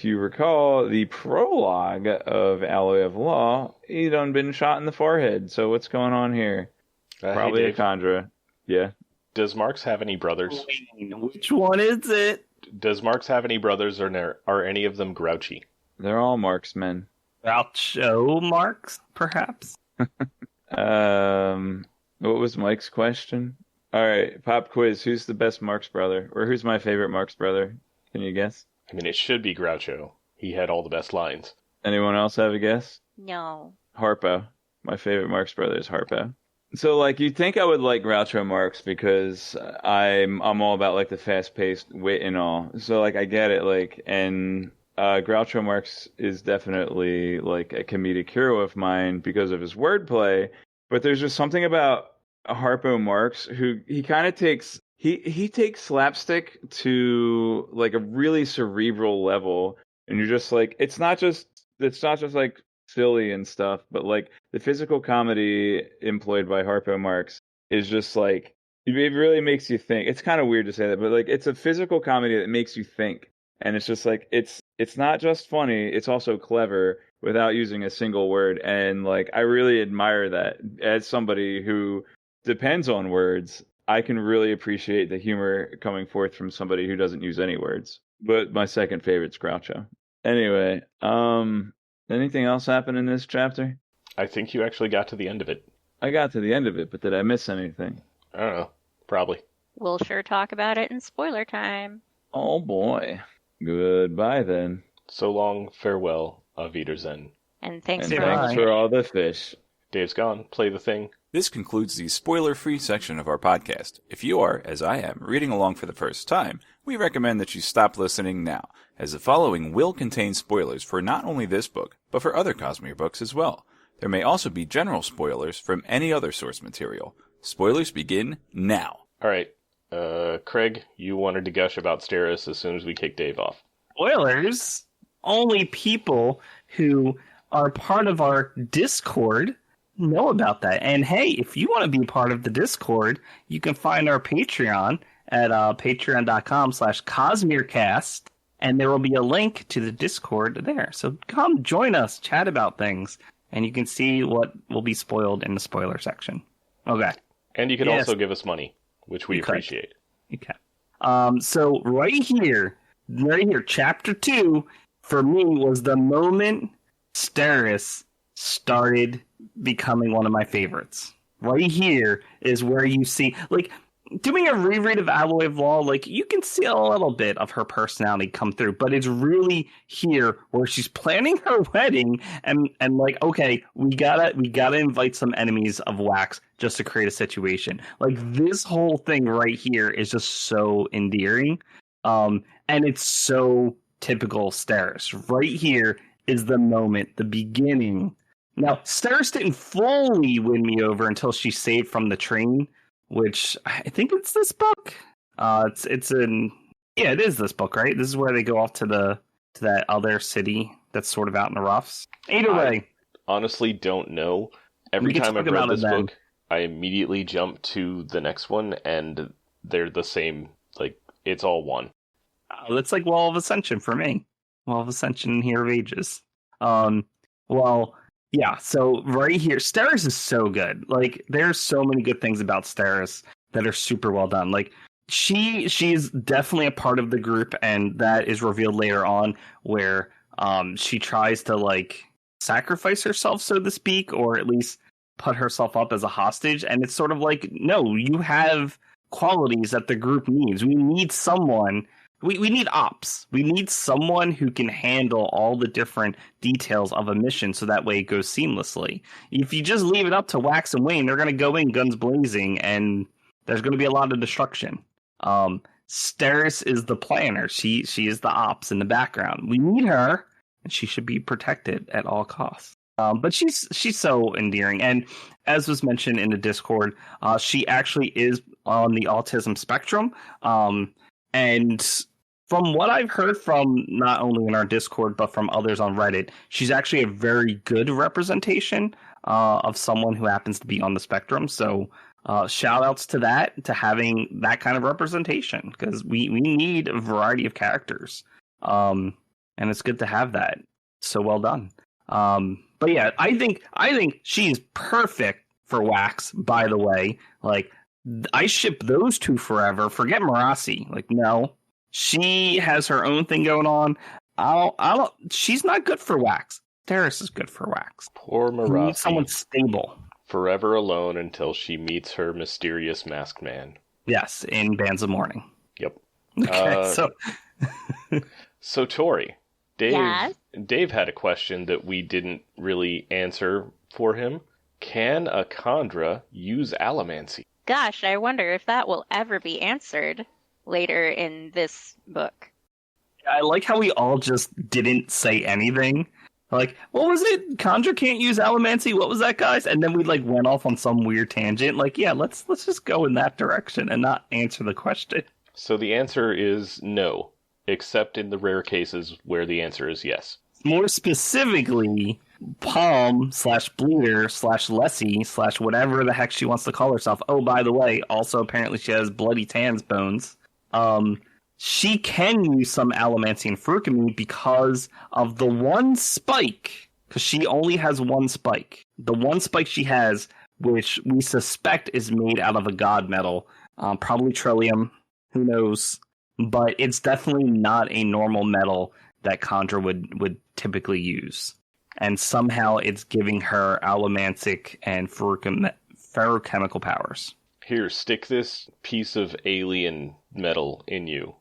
you recall, the prologue of Alloy of Law, he done been shot in the forehead. So what's going on here? Probably hey, a Kandra. Yeah. Does Marks have any brothers? Which one is it? Does Marks have any brothers, or are any of them grouchy? They're all marksmen. Groucho Marx, perhaps? What was Mike's question? All right, pop quiz. Who's the best Marx brother? Or who's my favorite Marx brother? Can you guess? I mean, it should be Groucho. He had all the best lines. Anyone else have a guess? No. Harpo. My favorite Marx brother is Harpo. So, like, you'd think I would like Groucho Marx because I'm all about, like, the fast-paced wit and all. So, like, I get it, like, and Groucho Marx is definitely, like, a comedic hero of mine because of his wordplay, but there's just something about Harpo Marx who he kind of takes... He takes slapstick to, like, a really cerebral level, and you're just like, it's not just like silly and stuff, but like the physical comedy employed by Harpo Marx is just like, it really makes you think. It's kind of weird to say that, but like it's a physical comedy that makes you think, and it's just like it's not just funny, it's also clever without using a single word, and like I really admire that. As somebody who depends on words, I can really appreciate the humor coming forth from somebody who doesn't use any words. But my second favorite's Groucho. Anyway, anything else happen in this chapter? I think you actually got to the end of it. I got to the end of it, but did I miss anything? I don't know. Probably. We'll sure talk about it in spoiler time. Oh boy. Goodbye then. So long, farewell, auf Wiedersehen. And thanks And for thanks listening. for all the fish. Dave's gone. Play the thing. This concludes the spoiler-free section of our podcast. If you are, as I am, reading along for the first time, we recommend that you stop listening now, as the following will contain spoilers for not only this book, but for other Cosmere books as well. There may also be general spoilers from any other source material. Spoilers begin now. All right. Craig, you wanted to gush about Steris as soon as we kick Dave off. Spoilers? Only people who are part of our Discord know about that. And hey, if you want to be part of the Discord, you can find our Patreon at patreon.com/CosmereCast, and there will be a link to the Discord there. So come join us, chat about things, and you can see what will be spoiled in the spoiler section. Okay. And you can Yes. also give us money, which we You could. appreciate. Okay. So right here, chapter 2, for me, was the moment Steris started becoming one of my favorites. Right here is where you see, like, doing a reread of Alloy of Law, like, you can see a little bit of her personality come through, but it's really here where she's planning her wedding and like, okay, we gotta invite some enemies of Wax just to create a situation. Like, this whole thing right here is just so endearing. And it's so typical Steris. Right here is the moment, the beginning Now, Steris didn't fully win me over until she saved from the train, which I think it's this book. It is this book, right? This is where they go off to that other city that's sort of out in the roughs. Either way, honestly don't know. Every time I've read this book, I immediately jump to the next one, and they're the same. Like, it's all one. It's like Wall of Ascension for me. Wall of Ascension, Hero of Ages. Well, yeah, so right here, Steris is so good. Like, there's so many good things about Steris that are super well done. Like, she's definitely a part of the group, and that is revealed later on, where she tries to, like, sacrifice herself, so to speak, or at least put herself up as a hostage. And it's sort of like, no, you have qualities that the group needs. We need someone. We need ops. We need someone who can handle all the different details of a mission so that way it goes seamlessly. If you just leave it up to Wax and Wayne, they're going to go in guns blazing, and there's going to be a lot of destruction. Steris is the planner. She is the ops in the background. We need her, and she should be protected at all costs. But she's so endearing. And as was mentioned in the Discord, she actually is on the autism spectrum. And from what I've heard from not only in our Discord, but from others on Reddit, she's actually a very good representation of someone who happens to be on the spectrum. So shout outs to that, to having that kind of representation, because we need a variety of characters. And it's good to have that. So well done. But yeah, I think she's perfect for Wax, by the way. Like, I ship those two forever. Forget Marasi. Like, no. She has her own thing going on. She's not good for Wax. Steris is good for Wax. Poor Marasi. We need someone stable. Forever alone until she meets her mysterious masked man. Yes, in Bands of Mourning. Yep. Okay, So Tori, Yes? Dave had a question that we didn't really answer for him. Can a Kandra use allomancy? Gosh, I wonder if that will ever be answered later in this book. I like how we all just didn't say anything. Like, what was it? Kandra can't use allomancy? What was that, guys? And then we like went off on some weird tangent. Like, yeah, let's just go in that direction and not answer the question. So the answer is no, except in the rare cases where the answer is yes. More specifically, Palm/Bleeder/Lessie/ whatever the heck she wants to call herself. Oh, by the way, also apparently she has Bloody Tan's bones. She can use some allomancy and Furukami because of the one spike. Because she only has one spike. The one spike she has, which we suspect is made out of a god metal. Probably Trillium. Who knows? But it's definitely not a normal metal that Kandra would typically use. And somehow it's giving her allomantic and ferrochemical powers. Here, stick this piece of alien metal in you.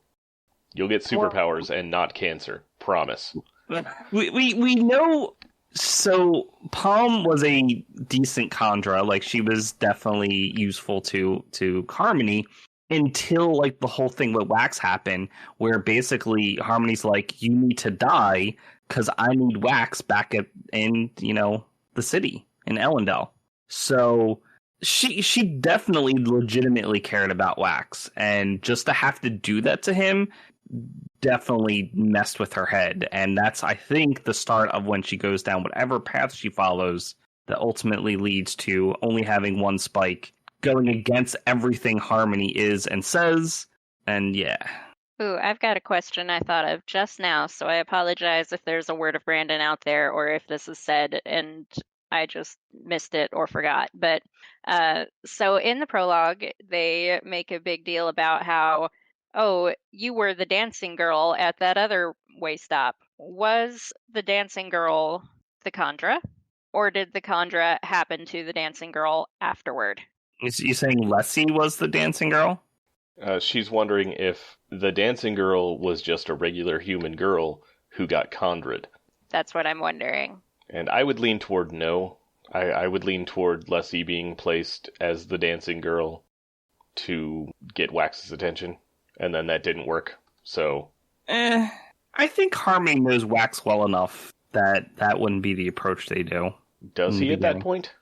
You'll get superpowers and not cancer. Promise. We know. So Palm was a decent Kandra. Like, she was definitely useful to Harmony until like the whole thing with Wax happened, where basically Harmony's like, you need to die because I need Wax back in the city in Elendel. So she definitely legitimately cared about Wax, and just to have to do that to him definitely messed with her head. And that's, I think, the start of when she goes down whatever path she follows that ultimately leads to only having one spike, going against everything Harmony is and says. And yeah. Ooh, I've got a question I thought of just now, so I apologize if there's a word of Brandon out there or if this is said and I just missed it or forgot. But so in the prologue, they make a big deal about how, oh, you were the dancing girl at that other way stop. Was the dancing girl the Kandra? Or did the Kandra happen to the dancing girl afterward? You saying Lessie was the dancing girl? She's wondering if the dancing girl was just a regular human girl who got Kandra'd. That's what I'm wondering. And I would lean toward no. I would lean toward Lessie being placed as the dancing girl to get Wax's attention. And then that didn't work. So, I think Harmony knows Wax well enough that that wouldn't be the approach they do. Does he at that point?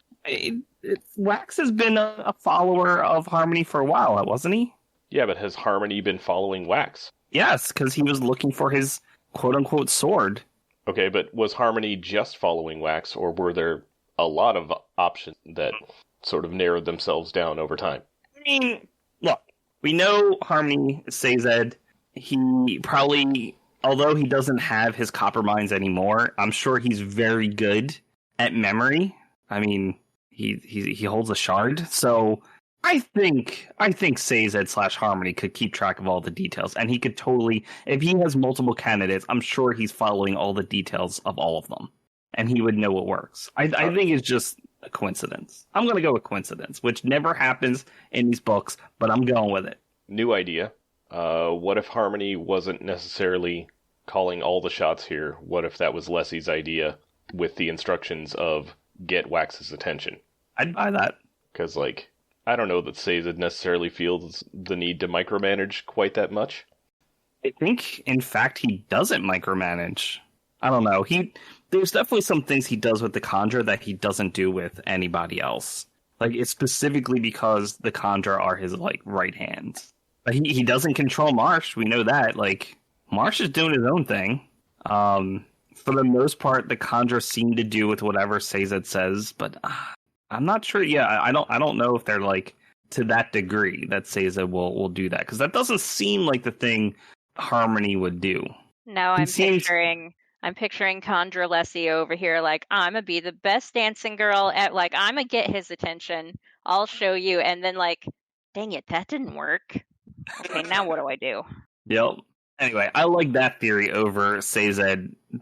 Wax has been a follower of Harmony for a while, wasn't he? Yeah, but has Harmony been following Wax? Yes, because he was looking for his quote-unquote sword. Okay, but was Harmony just following Wax, or were there a lot of options that sort of narrowed themselves down over time? I mean, look, we know Harmony Sazed. He probably, although he doesn't have his copper mines anymore, I'm sure he's very good at memory. I mean, he holds a shard, so I think Sazed / Harmony could keep track of all the details, and he could totally, if he has multiple candidates, I'm sure he's following all the details of all of them, and he would know what works. I think it's just a coincidence. I'm going to go with coincidence, which never happens in these books, but I'm going with it. New idea. What if Harmony wasn't necessarily calling all the shots here? What if that was Leslie's idea with the instructions of get Wax's attention? I'd buy that. Because, like, I don't know that Sazed necessarily feels the need to micromanage quite that much. I think, in fact, he doesn't micromanage. I don't know. There's definitely some things he does with the Kandra that he doesn't do with anybody else. Like, it's specifically because the Kandra are his, like, right hands. But he doesn't control Marsh. We know that. Like, Marsh is doing his own thing. For the most part, the Kandra seem to do with whatever Sazed says, but I'm not sure. Yeah, I don't know if they're like to that degree that Sazed will do that, because that doesn't seem like the thing Harmony would do. No, I'm picturing Kandra Lessie over here like, I'm gonna be the best dancing girl at, like, I'm gonna get his attention. I'll show you, and then like, dang it, that didn't work. Okay, now what do I do? Yep. Anyway, I like that theory over Sazed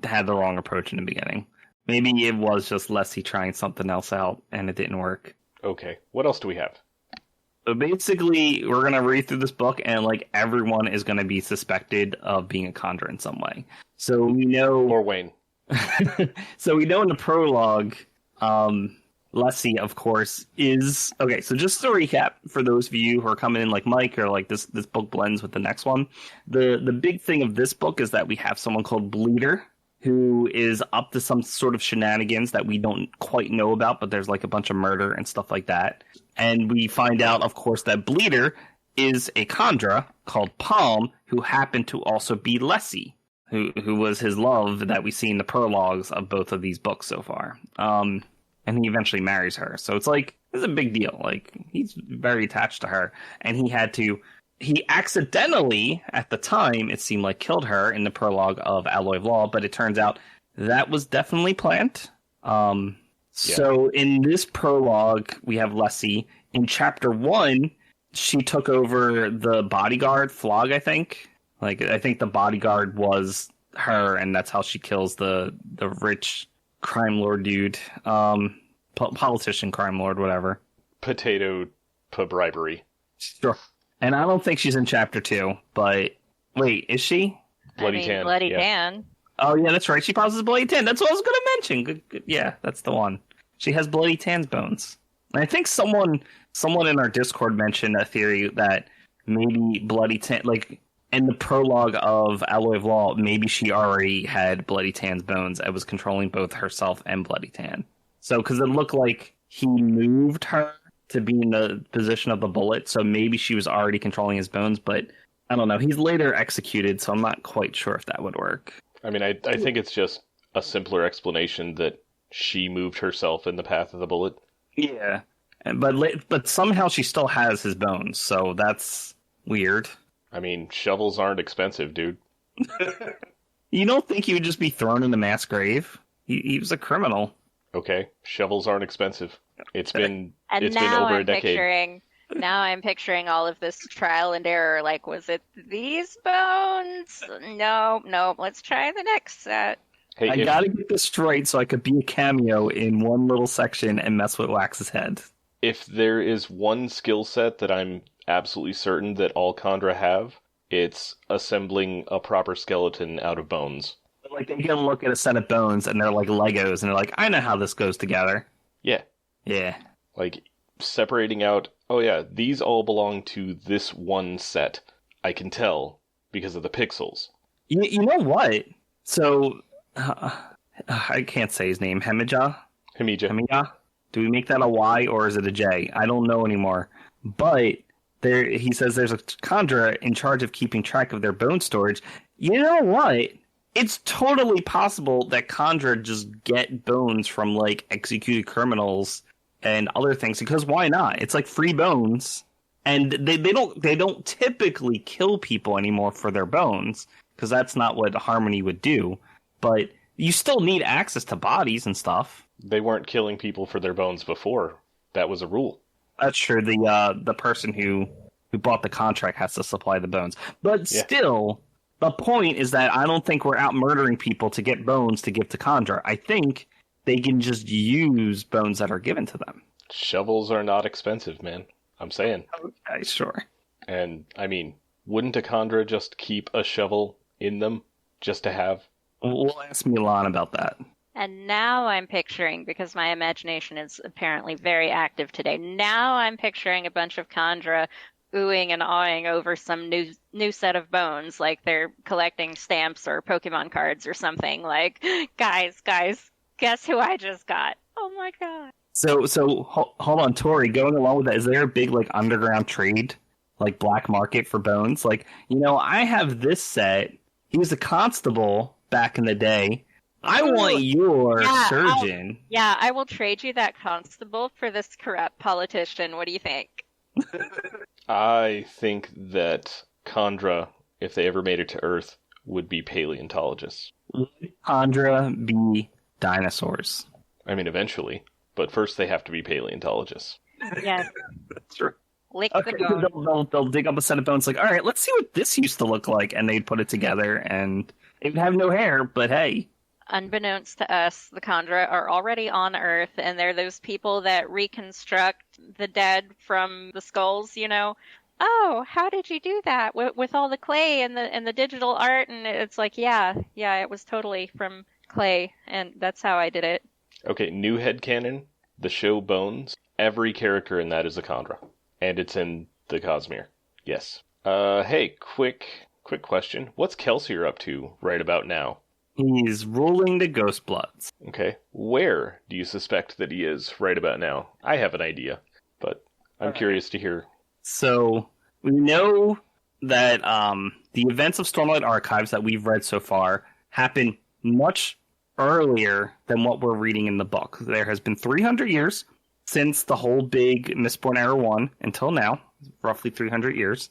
had the wrong approach in the beginning. Maybe it was just Leslie trying something else out and it didn't work. Okay, what else do we have? So basically, we're going to read through this book and like everyone is going to be suspected of being a Kandra in some way. So we know... Or Wayne. So we know in the prologue, Leslie, of course, is... Okay, so just to recap, for those of you who are coming in like Mike, or like this book blends with the next one, the big thing of this book is that we have someone called Bleeder, who is up to some sort of shenanigans that we don't quite know about, but there's like a bunch of murder and stuff like that. And we find out, of course, that Bleeder is a Kandra called Palm, who happened to also be Leslie, who was his love that we see in the prologues of both of these books so far. And he eventually marries her. So it's like, it's a big deal. Like, he's very attached to her. And he accidentally, at the time, it seemed like killed her in the prologue of Alloy of Law, but it turns out that was definitely planned. So in this prologue, we have Leslie. In chapter 1, she took over the bodyguard, Flog, I think. Like, I think the bodyguard was her, and that's how she kills the rich crime lord dude. Politician, crime lord, whatever. Potato bribery. Sure. And I don't think she's in chapter 2, but wait, is she? Bloody Tan. Bloody yeah. Tan. Oh yeah, that's right. She possesses Bloody Tan. That's what I was going to mention. Good. Yeah, that's the one. She has Bloody Tan's bones. And I think someone in our Discord mentioned a theory that maybe Bloody Tan, like in the prologue of Alloy of Law, maybe she already had Bloody Tan's bones and was controlling both herself and Bloody Tan. So, because it looked like he moved her to be in the position of the bullet, so maybe she was already controlling his bones, but I don't know. He's later executed, so I'm not quite sure if that would work. I mean, I think it's just a simpler explanation that she moved herself in the path of the bullet. Yeah, but somehow she still has his bones, so that's weird. I mean, shovels aren't expensive, dude. You don't think he would just be thrown in the mass grave? He was a criminal. Okay, shovels aren't expensive. It's been And been now over a I'm decade. picturing all of this trial and error. Like, was it these bones? No. Let's try the next set. Hey, I gotta get this straight so I could be a cameo in one little section and mess with Wax's head. If there is one skill set that I'm absolutely certain that all Kandra have, it's assembling a proper skeleton out of bones. Like, they can look at a set of bones and they're like Legos, and they're like, I know how this goes together. Yeah. Yeah. Like, separating out, oh yeah, these all belong to this one set. I can tell because of the pixels. You know what? So, I can't say his name. Hemijah? Hamiya? Do we make that a Y or is it a J? I don't know anymore. But he says there's a Kandra in charge of keeping track of their bone storage. You know what? It's totally possible that Kandra just get bones from like executed criminals and other things, because why not? It's like free bones, and they don't typically kill people anymore for their bones, because that's not what Harmony would do. But you still need access to bodies and stuff. They weren't killing people for their bones before. That was a rule. That's true. The person who bought the contract has to supply the bones, but still. The point is that I don't think we're out murdering people to get bones to give to Kandra. I think they can just use bones that are given to them. Shovels are not expensive, man. I'm saying. Okay, sure. And, I mean, wouldn't a Kandra just keep a shovel in them just to have? We'll ask Milan about that. And now I'm picturing, because my imagination is apparently very active today, now I'm picturing a bunch of Kandra oohing and awing over some new set of bones, like they're collecting stamps or Pokemon cards or something. Like, guys, guess who I just got? Oh my god! So hold on, Tori. Going along with that, is there a big like underground trade, like black market for bones? Like, I have this set. He was a constable back in the day. I want your surgeon. I will trade you that constable for this corrupt politician. What do you think? I think that Kandra, if they ever made it to Earth, would be paleontologists. Would Kandra be dinosaurs? I mean, eventually. But first they have to be paleontologists. Yes. That's right. Lick the bone. They'll dig up a set of bones like, all right, let's see what this used to look like. And they'd put it together, and it would have no hair, but hey. Unbeknownst to us, the Kandra are already on Earth, and they're those people that reconstruct the dead from the skulls, Oh, how did you do that with all the clay and the digital art? And it's like, yeah, it was totally from clay, and that's how I did it. Okay, new headcanon, the show Bones, every character in that is a Kandra. And it's in the Cosmere. Yes. Hey, quick question. What's Kelsier up to right about now? He's ruling the Ghost Bloods. Okay. Where do you suspect that he is right about now? I have an idea, but I'm curious to hear. So, we know that the events of Stormlight Archives that we've read so far happen much earlier than what we're reading in the book. There has been 300 years since the whole big Mistborn Era 1 until now, roughly 300 years.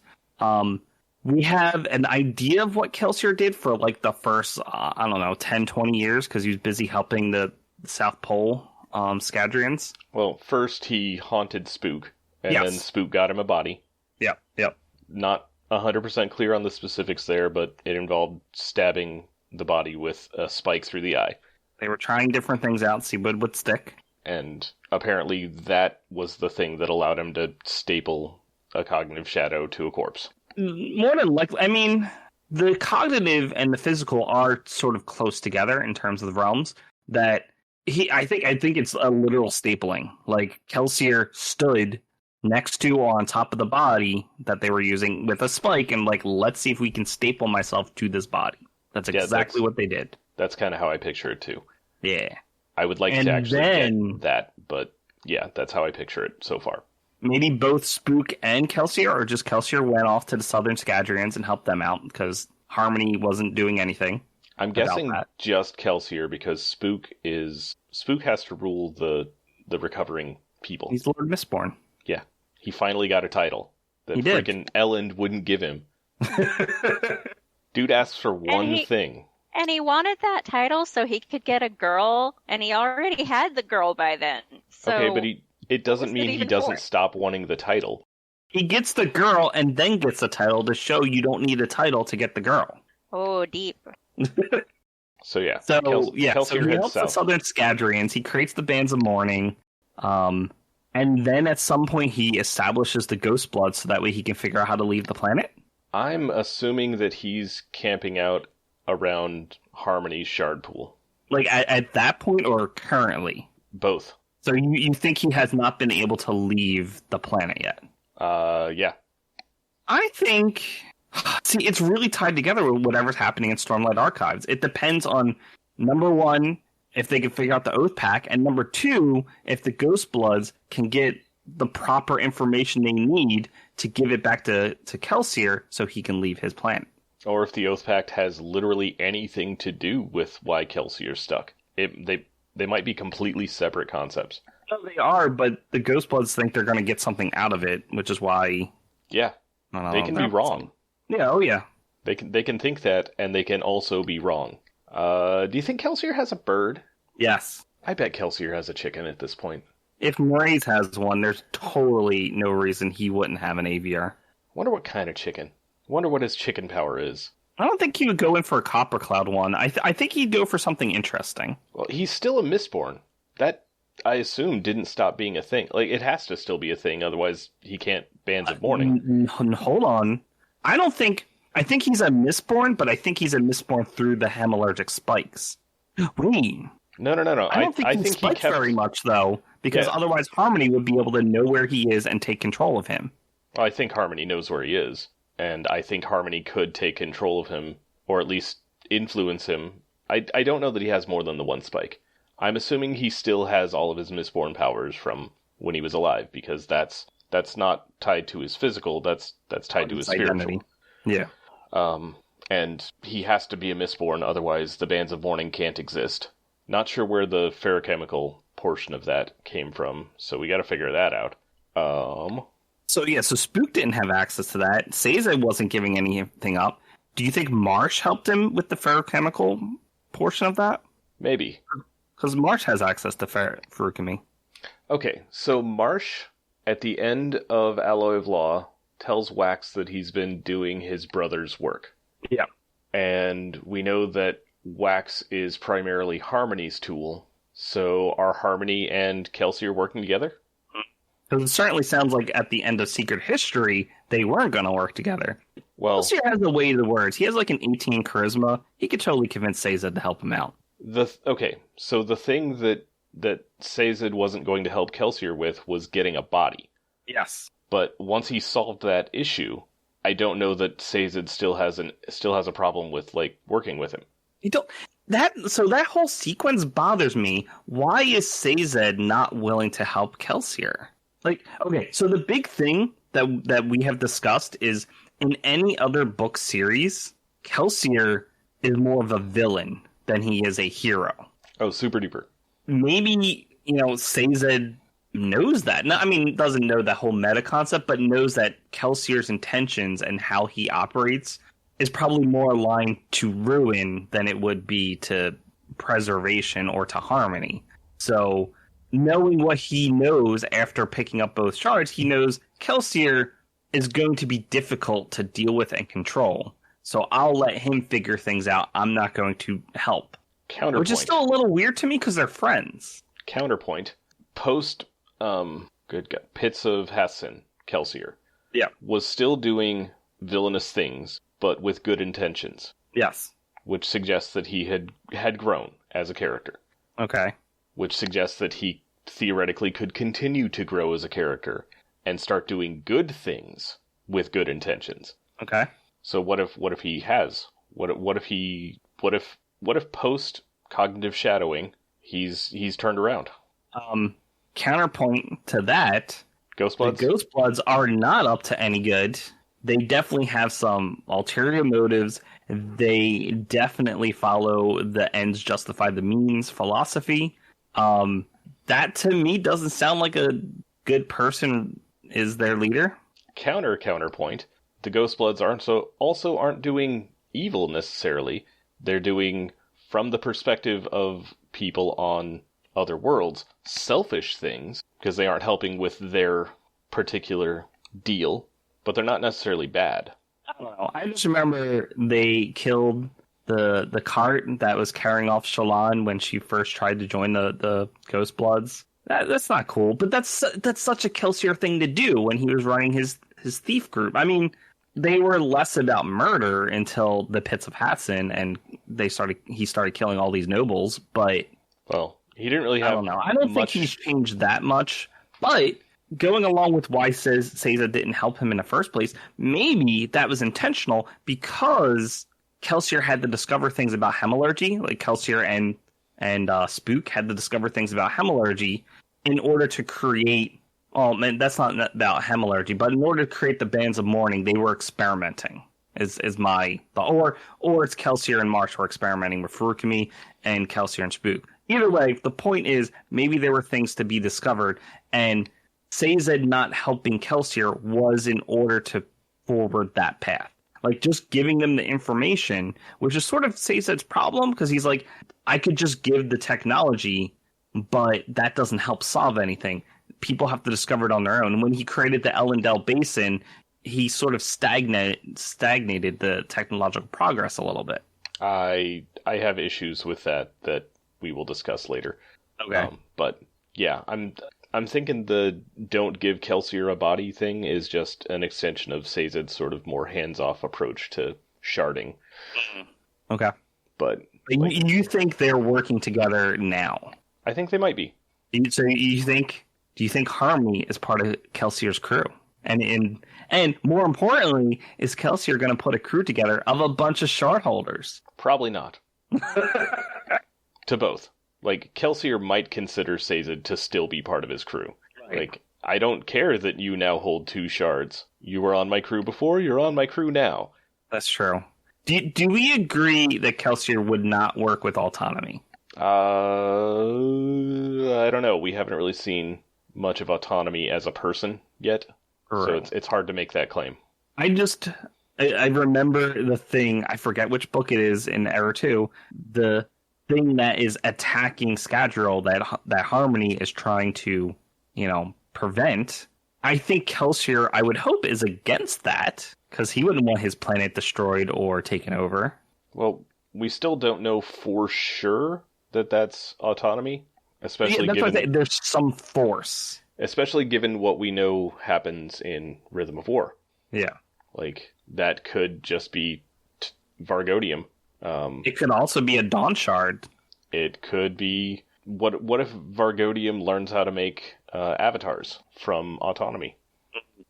We have an idea of what Kelsier did for like the first, 10, 20 years, because he was busy helping the South Pole Scadrians. Well, first he haunted Spook, and then Spook got him a body. Yep. Not 100% clear on the specifics there, but it involved stabbing the body with a spike through the eye. They were trying different things out, see what would stick. And apparently that was the thing that allowed him to staple a cognitive shadow to a corpse. More than likely, I mean, the cognitive and the physical are sort of close together in terms of the realms. That I think it's a literal stapling. Like Kelsier stood next to or on top of the body that they were using with a spike, and like, let's see if we can staple myself to this body. That's exactly what they did. That's kind of how I picture it too. Yeah, I would like to actually get that, but yeah, that's how I picture it so far. Maybe both Spook and Kelsier, or just Kelsier went off to the Southern Scadrians and helped them out because Harmony wasn't doing anything. I'm guessing just Kelsier, because Spook has to rule the recovering people. He's Lord Mistborn. Yeah, he finally got a title that freaking Elend wouldn't give him. Dude asks for one thing. And he wanted that title so he could get a girl, and he already had the girl by then. So okay, but it doesn't mean he doesn't stop wanting the title. He gets the girl and then gets the title to show you don't need a title to get the girl. Oh, deep. So yeah. So he helps the Southern Scadrians. He creates the Bands of Mourning. And then at some point he establishes the Ghost Blood so that way he can figure out how to leave the planet. I'm assuming that he's camping out around Harmony's shard pool. Like at that point or currently? Both. So you think he has not been able to leave the planet yet? Yeah. I think... See, it's really tied together with whatever's happening in Stormlight Archives. It depends on, number one, if they can figure out the Oath Pack, and number two, if the Ghost Bloods can get the proper information they need to give it back to Kelsier so he can leave his planet. Or if the Oath Pact has literally anything to do with why Kelsier's stuck. They might be completely separate concepts. No, they are, but the Ghost Bloods think they're going to get something out of it, which is why... Yeah, they can be wrong. Yeah, oh yeah. They can think that, and they can also be wrong. Do you think Kelsier has a bird? Yes. I bet Kelsier has a chicken at this point. If Mraize has one, there's totally no reason he wouldn't have an AVR. Wonder what kind of chicken. Wonder what his chicken power is. I don't think he would go in for a Copper Cloud one. I think he'd go for something interesting. Well, he's still a Mistborn. That, I assume, didn't stop being a thing. Like, it has to still be a thing, otherwise he can't Bands of Mourning. Hold on. I think he's a Mistborn, but I think he's a Mistborn through the Hemalurgic spikes. Wait. No. I don't think he spikes very much, though, because otherwise Harmony would be able to know where he is and take control of him. Well, I think Harmony knows where he is, and I think Harmony could take control of him, or at least influence him. I don't know that he has more than the one spike. I'm assuming he still has all of his Mistborn powers from when he was alive, because that's not tied to his physical, that's tied to his spiritual. Identity. Yeah. And he has to be a Mistborn, otherwise the Bands of Mourning can't exist. Not sure where the ferochemical portion of that came from, so we gotta figure that out. So Spook didn't have access to that. Sazed wasn't giving anything up. Do you think Marsh helped him with the ferochemical portion of that? Maybe. Because Marsh has access to Feruchemy. Okay, so Marsh, at the end of Alloy of Law, tells Wax that he's been doing his brother's work. Yeah. And we know that Wax is primarily Harmony's tool, so are Harmony and Kelsier working together? Because it certainly sounds like at the end of Secret History, they weren't going to work together. Well, Kelsier has the way of the words. He has like an 18 charisma. He could totally convince Sazed to help him out. Okay, so the thing that Sazed wasn't going to help Kelsier with was getting a body. Yes. But once he solved that issue, I don't know that Sazed still has a problem with working with him. That whole sequence bothers me. Why is Sazed not willing to help Kelsier? So the big thing that we have discussed is in any other book series, Kelsier is more of a villain than he is a hero. Oh, super duper. Maybe, Sazed knows that. No, I mean, doesn't know that whole meta concept, but knows that Kelsier's intentions and how he operates is probably more aligned to ruin than it would be to preservation or to harmony. So, knowing what he knows after picking up both shards, he knows Kelsier is going to be difficult to deal with and control. So I'll let him figure things out. I'm not going to help. Counterpoint. Which is still a little weird to me because they're friends. Counterpoint. Post Pits of Hassan, Kelsier was still doing villainous things, but with good intentions. Yes. Which suggests that he had grown as a character. Okay. He suggests that he theoretically could continue to grow as a character and start doing good things with good intentions. Okay. So what if he has? What if post cognitive shadowing he's turned around? Counterpoint to that, Ghostbloods? The Ghostbloods are not up to any good. They definitely have some ulterior motives. They definitely follow the ends justify the means philosophy. That to me doesn't sound like a good person is their leader. Counterpoint. The Ghostbloods aren't doing evil necessarily. They're doing, from the perspective of people on other worlds, selfish things, because they aren't helping with their particular deal, but they're not necessarily bad. I don't know. I just remember they killed the cart that was carrying off Shallan when she first tried to join the Ghostbloods. That's not cool, but that's such a Kelsier thing to do when he was running his thief group. I mean, they were less about murder until the Pits of Hassan, and he started killing all these nobles. But he didn't really have. I don't know. I don't think he's changed that much. But going along with why Sazed didn't help him in the first place, maybe that was intentional because Kelsier had to discover things about hemalurgy, like Kelsier and and Spook had to discover things about hemalurgy in order to create. Oh man, that's not about hemalurgy, but in order to create the Bands of Mourning, they were experimenting. Is my thought, or it's Kelsier and Marsh were experimenting with Furukumi and Kelsier and Spook. Either way, the point is maybe there were things to be discovered, and Sazed not helping Kelsier was in order to forward that path. Like, just giving them the information, which is sort of Sazed's problem, because he's like, I could just give the technology, but that doesn't help solve anything. People have to discover it on their own. And when he created the Elendel Basin, he sort of stagnated the technological progress a little bit. I have issues with that we will discuss later. Okay. But yeah, I'm thinking the don't give Kelsier a body thing is just an extension of Sazed's sort of more hands-off approach to sharding. Okay. But you think they're working together now? I think they might be. So do you think Harmony is part of Kelsier's crew? And more importantly, is Kelsier going to put a crew together of a bunch of shard holders? Probably not. To both. Like, Kelsier might consider Sazed to still be part of his crew. Right. Like, I don't care that you now hold 2 shards. You were on my crew before, you're on my crew now. That's true. Do we agree that Kelsier would not work with Autonomy? I don't know. We haven't really seen much of Autonomy as a person yet. Right. So it's hard to make that claim. I remember the thing, I forget which book it is in Era 2, the thing that is attacking Scadrial that Harmony is trying to, prevent. I think Kelsier, I would hope, is against that, because he wouldn't want his planet destroyed or taken over. Well, we still don't know for sure that that's Autonomy, especially given there's some force. Especially given what we know happens in Rhythm of War. Yeah. Like, that could just be Vargodium. It could also be a Dawn Shard. It could be... What if Vargodium learns how to make avatars from Autonomy?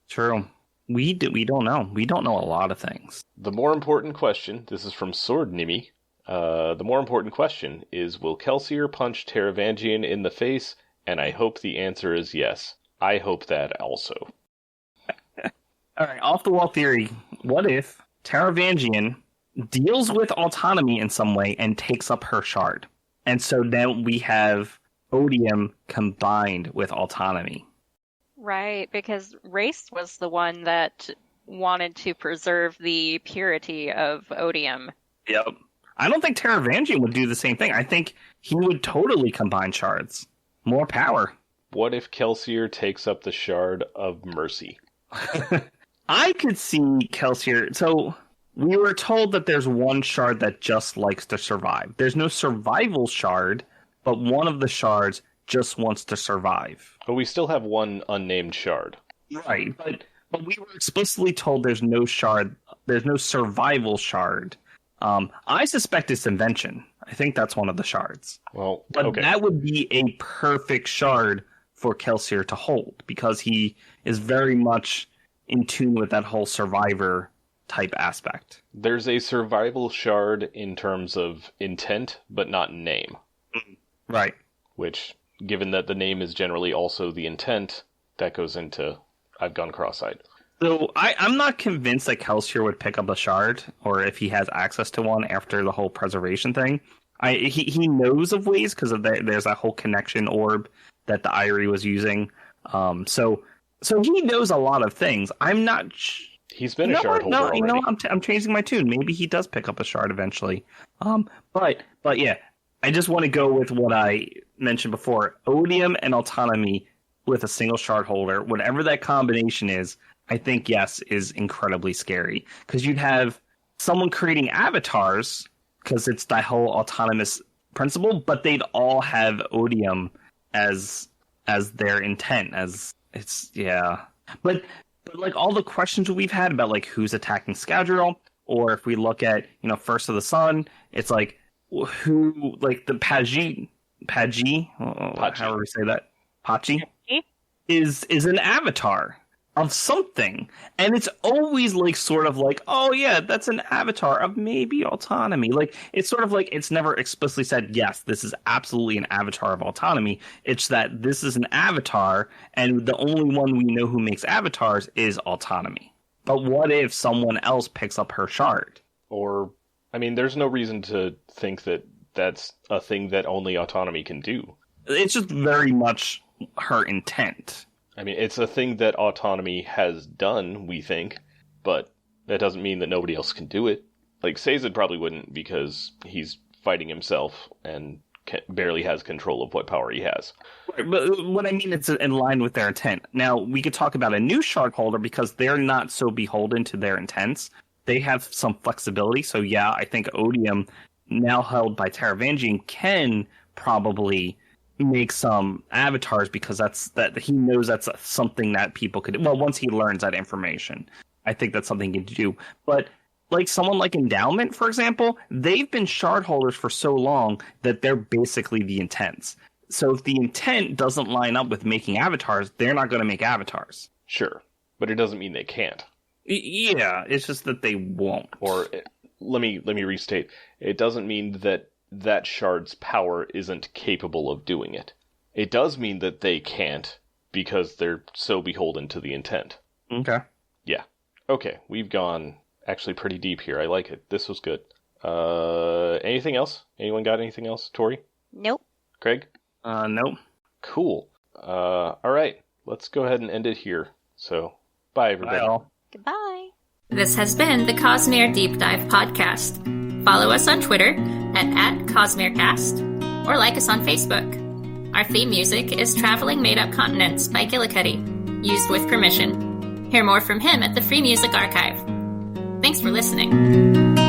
True. We don't know. We don't know a lot of things. The more important question, this is from Sword Nimi, the more important question is, will Kelsier punch Taravangian in the face? And I hope the answer is yes. I hope that also. All right, off the wall theory. What if Taravangian deals with Autonomy in some way and takes up her shard? And so then we have Odium combined with Autonomy. Right, because Race was the one that wanted to preserve the purity of Odium. Yep. I don't think Taravangian would do the same thing. I think he would totally combine shards. More power. What if Kelsier takes up the Shard of Mercy? I could see Kelsier... So, we were told that there's one shard that just likes to survive. There's no survival shard, but one of the shards just wants to survive. But we still have one unnamed shard. Right, but we were explicitly told there's no shard... There's no survival shard. I suspect it's Invention. I think that's one of the shards. Well, but okay. That would be a perfect shard for Kelsier to hold, because he is very much in tune with that whole survivor type aspect. There's a survival shard in terms of intent, but not name. Right. Which, given that the name is generally also the intent, that goes into I've gone cross-eyed. So I'm not convinced that Kelsier would pick up a shard, or if he has access to one after the whole preservation thing. He knows of ways because of there's that whole connection orb that the Irie was using. So he knows a lot of things. I'm not. He's been a shard holder already. I'm changing my tune. Maybe he does pick up a shard eventually. But yeah, I just want to go with what I mentioned before: Odium and Autonomy with a single shard holder. Whatever that combination is, I think yes is incredibly scary, because you'd have someone creating avatars, because it's that whole autonomous principle, but they'd all have Odium as their intent, as it's But like all the questions we've had about like who's attacking Scadrial, or if we look at First of the Sun, it's like who, like the Paji, however we say that, Pachi is an avatar. of something. And it's always like sort of like, oh yeah, that's an avatar of maybe autonomy. Like it's sort of like it's never explicitly said, yes, this is absolutely an avatar of autonomy. It's that this is an avatar, and the only one we know who makes avatars is autonomy. But what if someone else picks up her shard? Or, I mean, there's no reason to think that that's a thing that only autonomy can do. It's just very much her intent. I mean, it's a thing that autonomy has done, we think, but that doesn't mean that nobody else can do it. Like, Sazed probably wouldn't because he's fighting himself and barely has control of what power he has. Right, but what I mean, it's in line with their intent. Now, we could talk about a new shard holder because they're not so beholden to their intents. They have some flexibility. So, yeah, I think Odium, now held by Taravangian, can probably make some avatars because that he knows that's something that people could. Well, once he learns that information, I think that's something he can do. But like someone like Endowment, for example, they've been shard holders for so long that they're basically the intents. So if the intent doesn't line up with making avatars, they're not going to make avatars. Sure, but it doesn't mean they can't. Yeah, it's just that they won't. Or let me restate. It doesn't mean that shard's power isn't capable of doing it. It does mean that they can't because they're so beholden to the intent. Okay. Yeah. Okay, we've gone actually pretty deep here. I like it. This was good. Anything else? Anyone got anything else? Tori? Nope. Craig? Nope. Cool. All right. Let's go ahead and end it here. So, bye everybody. Bye all. Goodbye. This has been the Cosmere Deep Dive Podcast. Follow us on Twitter at CosmereCast or like us on Facebook. Our theme music is Traveling Made-Up Continents by Gillicuddy, used with permission. Hear more from him at the Free Music Archive. Thanks for listening.